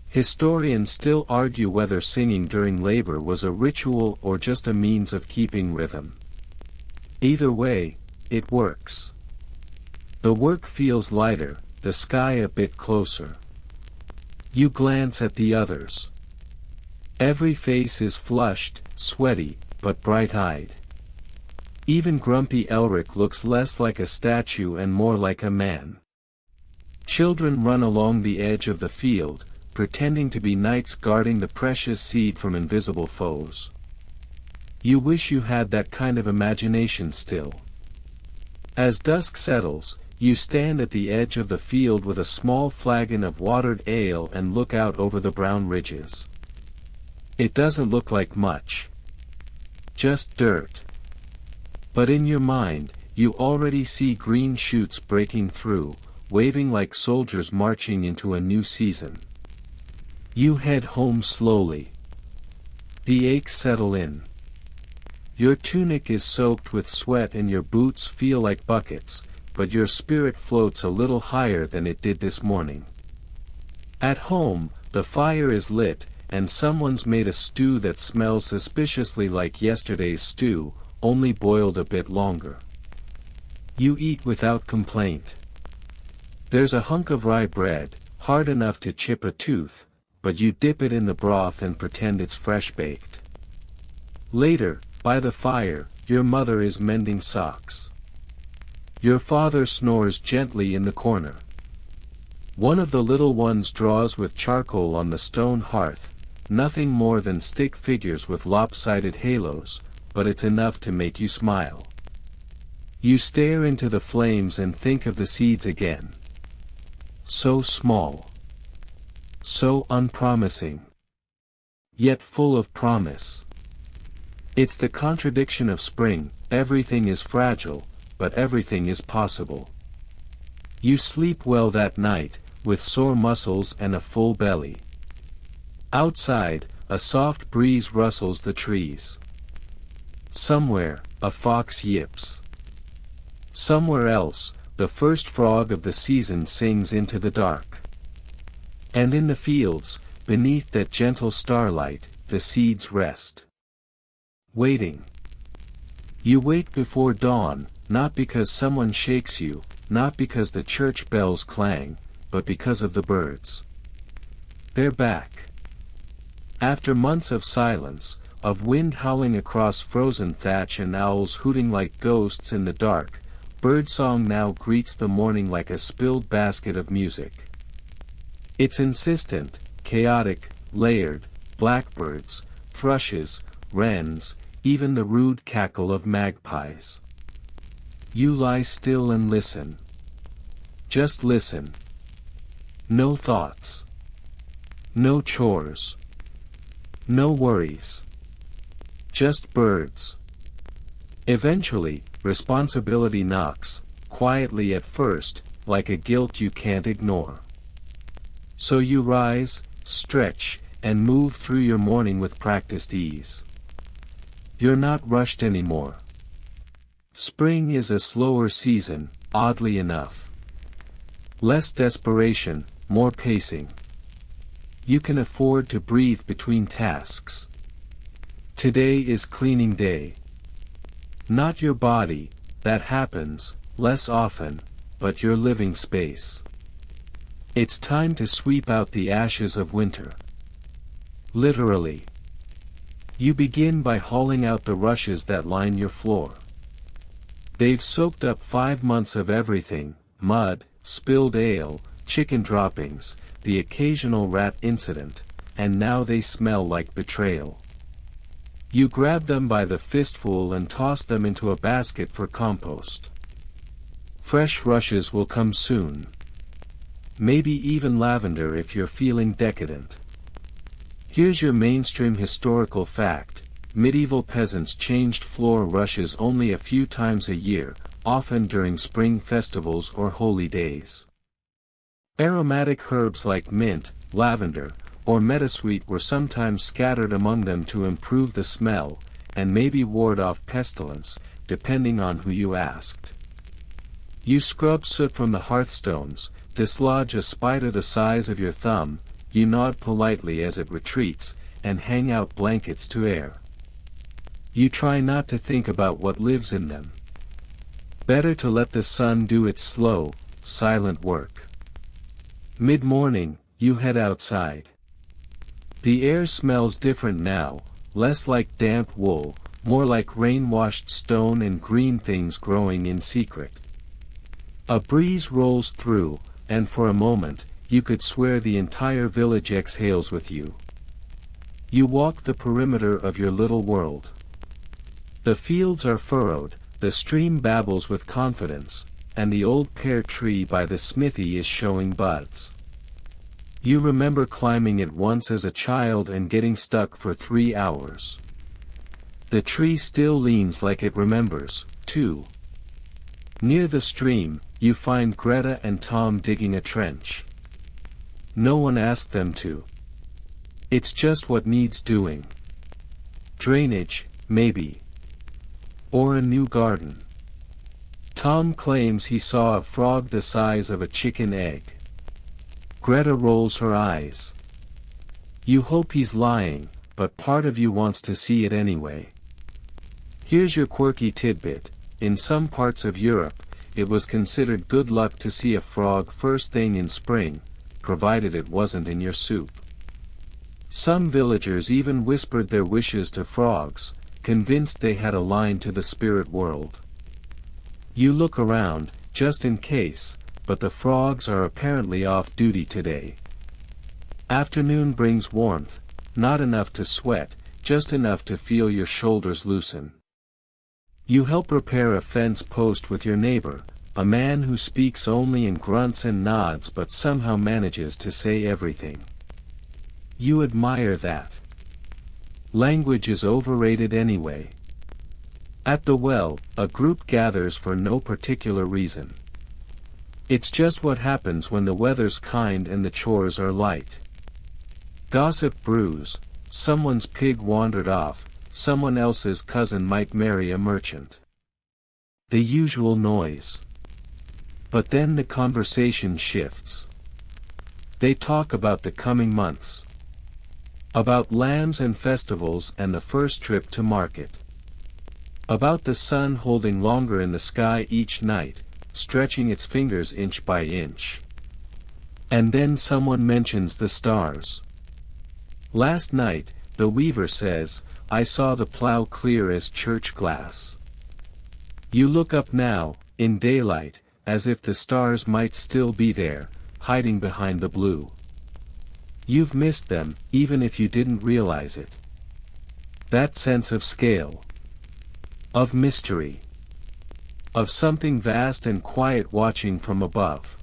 Historians still argue whether singing during labor was a ritual or just a means of keeping rhythm. Either way, it works. The work feels lighter, the sky a bit closer. You glance at the others. Every face is flushed, sweaty, but bright-eyed. Even grumpy Elric looks less like a statue and more like a man. Children run along the edge of the field, pretending to be knights guarding the precious seed from invisible foes. You wish you had that kind of imagination still. As dusk settles, you stand at the edge of the field with a small flagon of watered ale and look out over the brown ridges. It doesn't look like much. Just dirt. But in your mind, you already see green shoots breaking through, waving like soldiers marching into a new season. You head home slowly. The aches settle in. Your tunic is soaked with sweat and your boots feel like buckets, but your spirit floats a little higher than it did this morning. At home, the fire is lit, and someone's made a stew that smells suspiciously like yesterday's stew, only boiled a bit longer. You eat without complaint. There's a hunk of rye bread, hard enough to chip a tooth, but you dip it in the broth and pretend it's fresh-baked. Later, by the fire, your mother is mending socks. Your father snores gently in the corner. One of the little ones draws with charcoal on the stone hearth, nothing more than stick figures with lopsided halos, but it's enough to make you smile. You stare into the flames and think of the seeds again. So small. So unpromising. Yet full of promise. It's the contradiction of spring, everything is fragile, but everything is possible. You sleep well that night, with sore muscles and a full belly. Outside, a soft breeze rustles the trees. Somewhere, a fox yips. Somewhere else, the first frog of the season sings into the dark. And in the fields, beneath that gentle starlight, the seeds rest. Waiting. You wait before dawn, not because someone shakes you, not because the church bells clang, but because of the birds. They're back. After months of silence, of wind howling across frozen thatch and owls hooting like ghosts in the dark, birdsong now greets the morning like a spilled basket of music. It's insistent, chaotic, layered, blackbirds, thrushes, wrens, even the rude cackle of magpies. You lie still and listen. Just listen. No thoughts. No chores. No worries. Just birds. Eventually, responsibility knocks, quietly at first, like a guilt you can't ignore. So you rise, stretch, and move through your morning with practiced ease. You're not rushed anymore. Spring is a slower season, oddly enough. Less desperation, more pacing. You can afford to breathe between tasks. Today is cleaning day. Not your body, that happens, less often, but your living space. It's time to sweep out the ashes of winter. Literally. You begin by hauling out the rushes that line your floor. They've soaked up 5 months of everything: mud, spilled ale, chicken droppings, the occasional rat incident, and now they smell like betrayal. You grab them by the fistful and toss them into a basket for compost. Fresh rushes will come soon. Maybe even lavender if you're feeling decadent. Here's your mainstream historical fact: medieval peasants changed floor rushes only a few times a year, often during spring festivals or holy days. Aromatic herbs like mint, lavender, or meadowsweet were sometimes scattered among them to improve the smell, and maybe ward off pestilence, depending on who you asked. You scrub soot from the hearthstones, dislodge a spider the size of your thumb, you nod politely as it retreats, and hang out blankets to air. You try not to think about what lives in them. Better to let the sun do its slow, silent work. Mid-morning, you head outside. The air smells different now, less like damp wool, more like rain-washed stone and green things growing in secret. A breeze rolls through, and for a moment, you could swear the entire village exhales with you. You walk the perimeter of your little world. The fields are furrowed, the stream babbles with confidence, and the old pear tree by the smithy is showing buds. You remember climbing it once as a child and getting stuck for 3 hours. The tree still leans like it remembers, too. Near the stream, you find Greta and Tom digging a trench. No one asked them to. It's just what needs doing. Drainage, maybe. Or a new garden. Tom claims he saw a frog the size of a chicken egg. Greta rolls her eyes. You hope he's lying, but part of you wants to see it anyway. Here's your quirky tidbit: in some parts of Europe, it was considered good luck to see a frog first thing in spring, provided it wasn't in your soup. Some villagers even whispered their wishes to frogs, convinced they had a line to the spirit world. You look around, just in case, but the frogs are apparently off duty today. Afternoon brings warmth, not enough to sweat, just enough to feel your shoulders loosen. You help repair a fence post with your neighbor, a man who speaks only in grunts and nods but somehow manages to say everything. You admire that. Language is overrated anyway. At the well, a group gathers for no particular reason. It's just what happens when the weather's kind and the chores are light. Gossip brews: someone's pig wandered off, someone else's cousin might marry a merchant. The usual noise. But then the conversation shifts. They talk about the coming months. About lambs and festivals and the first trip to market. About the sun holding longer in the sky each night, stretching its fingers inch by inch. And then someone mentions the stars. Last night, the weaver says, I saw the plow clear as church glass. You look up now, in daylight, as if the stars might still be there, hiding behind the blue. You've missed them, even if you didn't realize it. That sense of scale. Of mystery. Of something vast and quiet watching from above.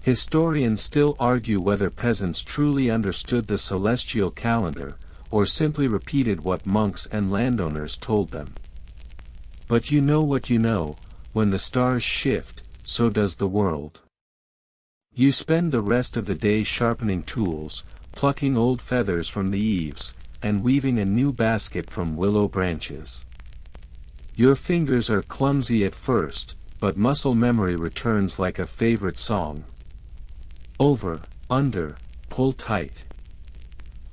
Historians still argue whether peasants truly understood the celestial calendar, or simply repeated what monks and landowners told them. But you know what you know: when the stars shift, so does the world. You spend the rest of the day sharpening tools, plucking old feathers from the eaves, and weaving a new basket from willow branches. Your fingers are clumsy at first, but muscle memory returns like a favorite song. Over, under, pull tight.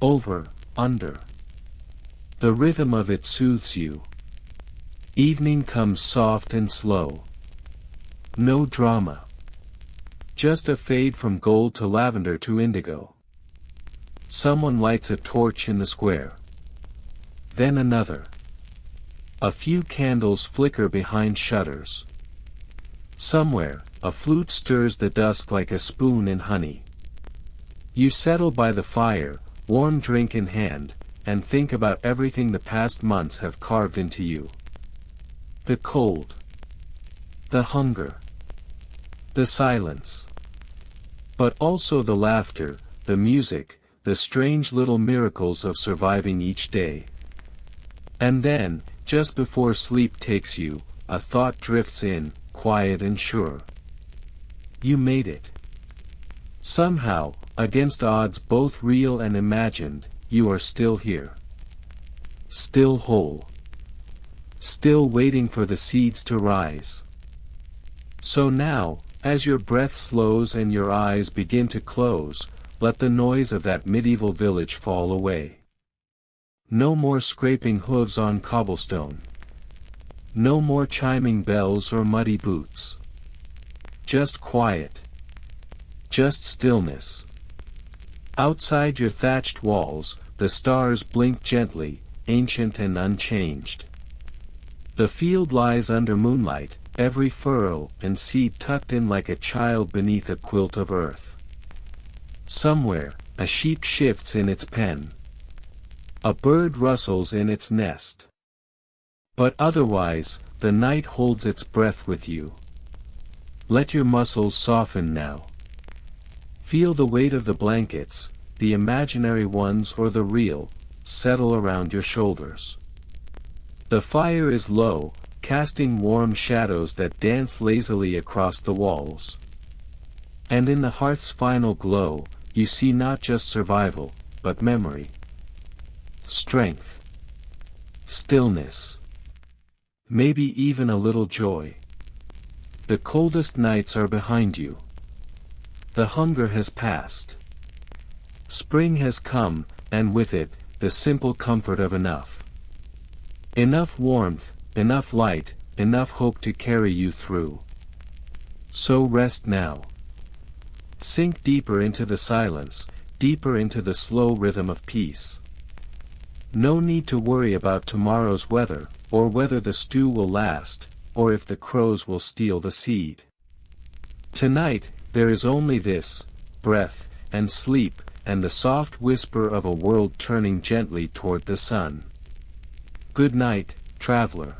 Over, under. The rhythm of it soothes you. Evening comes soft and slow. No drama. Just a fade from gold to lavender to indigo. Someone lights a torch in the square. Then another. A few candles flicker behind shutters. Somewhere, a flute stirs the dusk like a spoon in honey. You settle by the fire, warm drink in hand, and think about everything the past months have carved into you. The cold. The hunger. The silence. But also the laughter, the music, the strange little miracles of surviving each day. And then, just before sleep takes you, a thought drifts in, quiet and sure. You made it. Somehow, against odds both real and imagined, you are still here. Still whole. Still waiting for the seeds to rise. So now, as your breath slows and your eyes begin to close, let the noise of that medieval village fall away. No more scraping hooves on cobblestone. No more chiming bells or muddy boots. Just quiet. Just stillness. Outside your thatched walls, the stars blink gently, ancient and unchanged. The field lies under moonlight, every furrow and seed tucked in like a child beneath a quilt of earth. Somewhere, a sheep shifts in its pen. A bird rustles in its nest. But otherwise, the night holds its breath with you. Let your muscles soften now. Feel the weight of the blankets, the imaginary ones or the real, settle around your shoulders. The fire is low, casting warm shadows that dance lazily across the walls. And in the hearth's final glow, you see not just survival, but memory. Strength. Stillness. Maybe even a little joy. The coldest nights are behind you. The hunger has passed. Spring has come, and with it, the simple comfort of enough. Enough warmth, enough light, enough hope to carry you through. So rest now. Sink deeper into the silence, deeper into the slow rhythm of peace. No need to worry about tomorrow's weather, or whether the stew will last, or if the crows will steal the seed. Tonight, there is only this, breath, and sleep, and the soft whisper of a world turning gently toward the sun. Good night, traveler.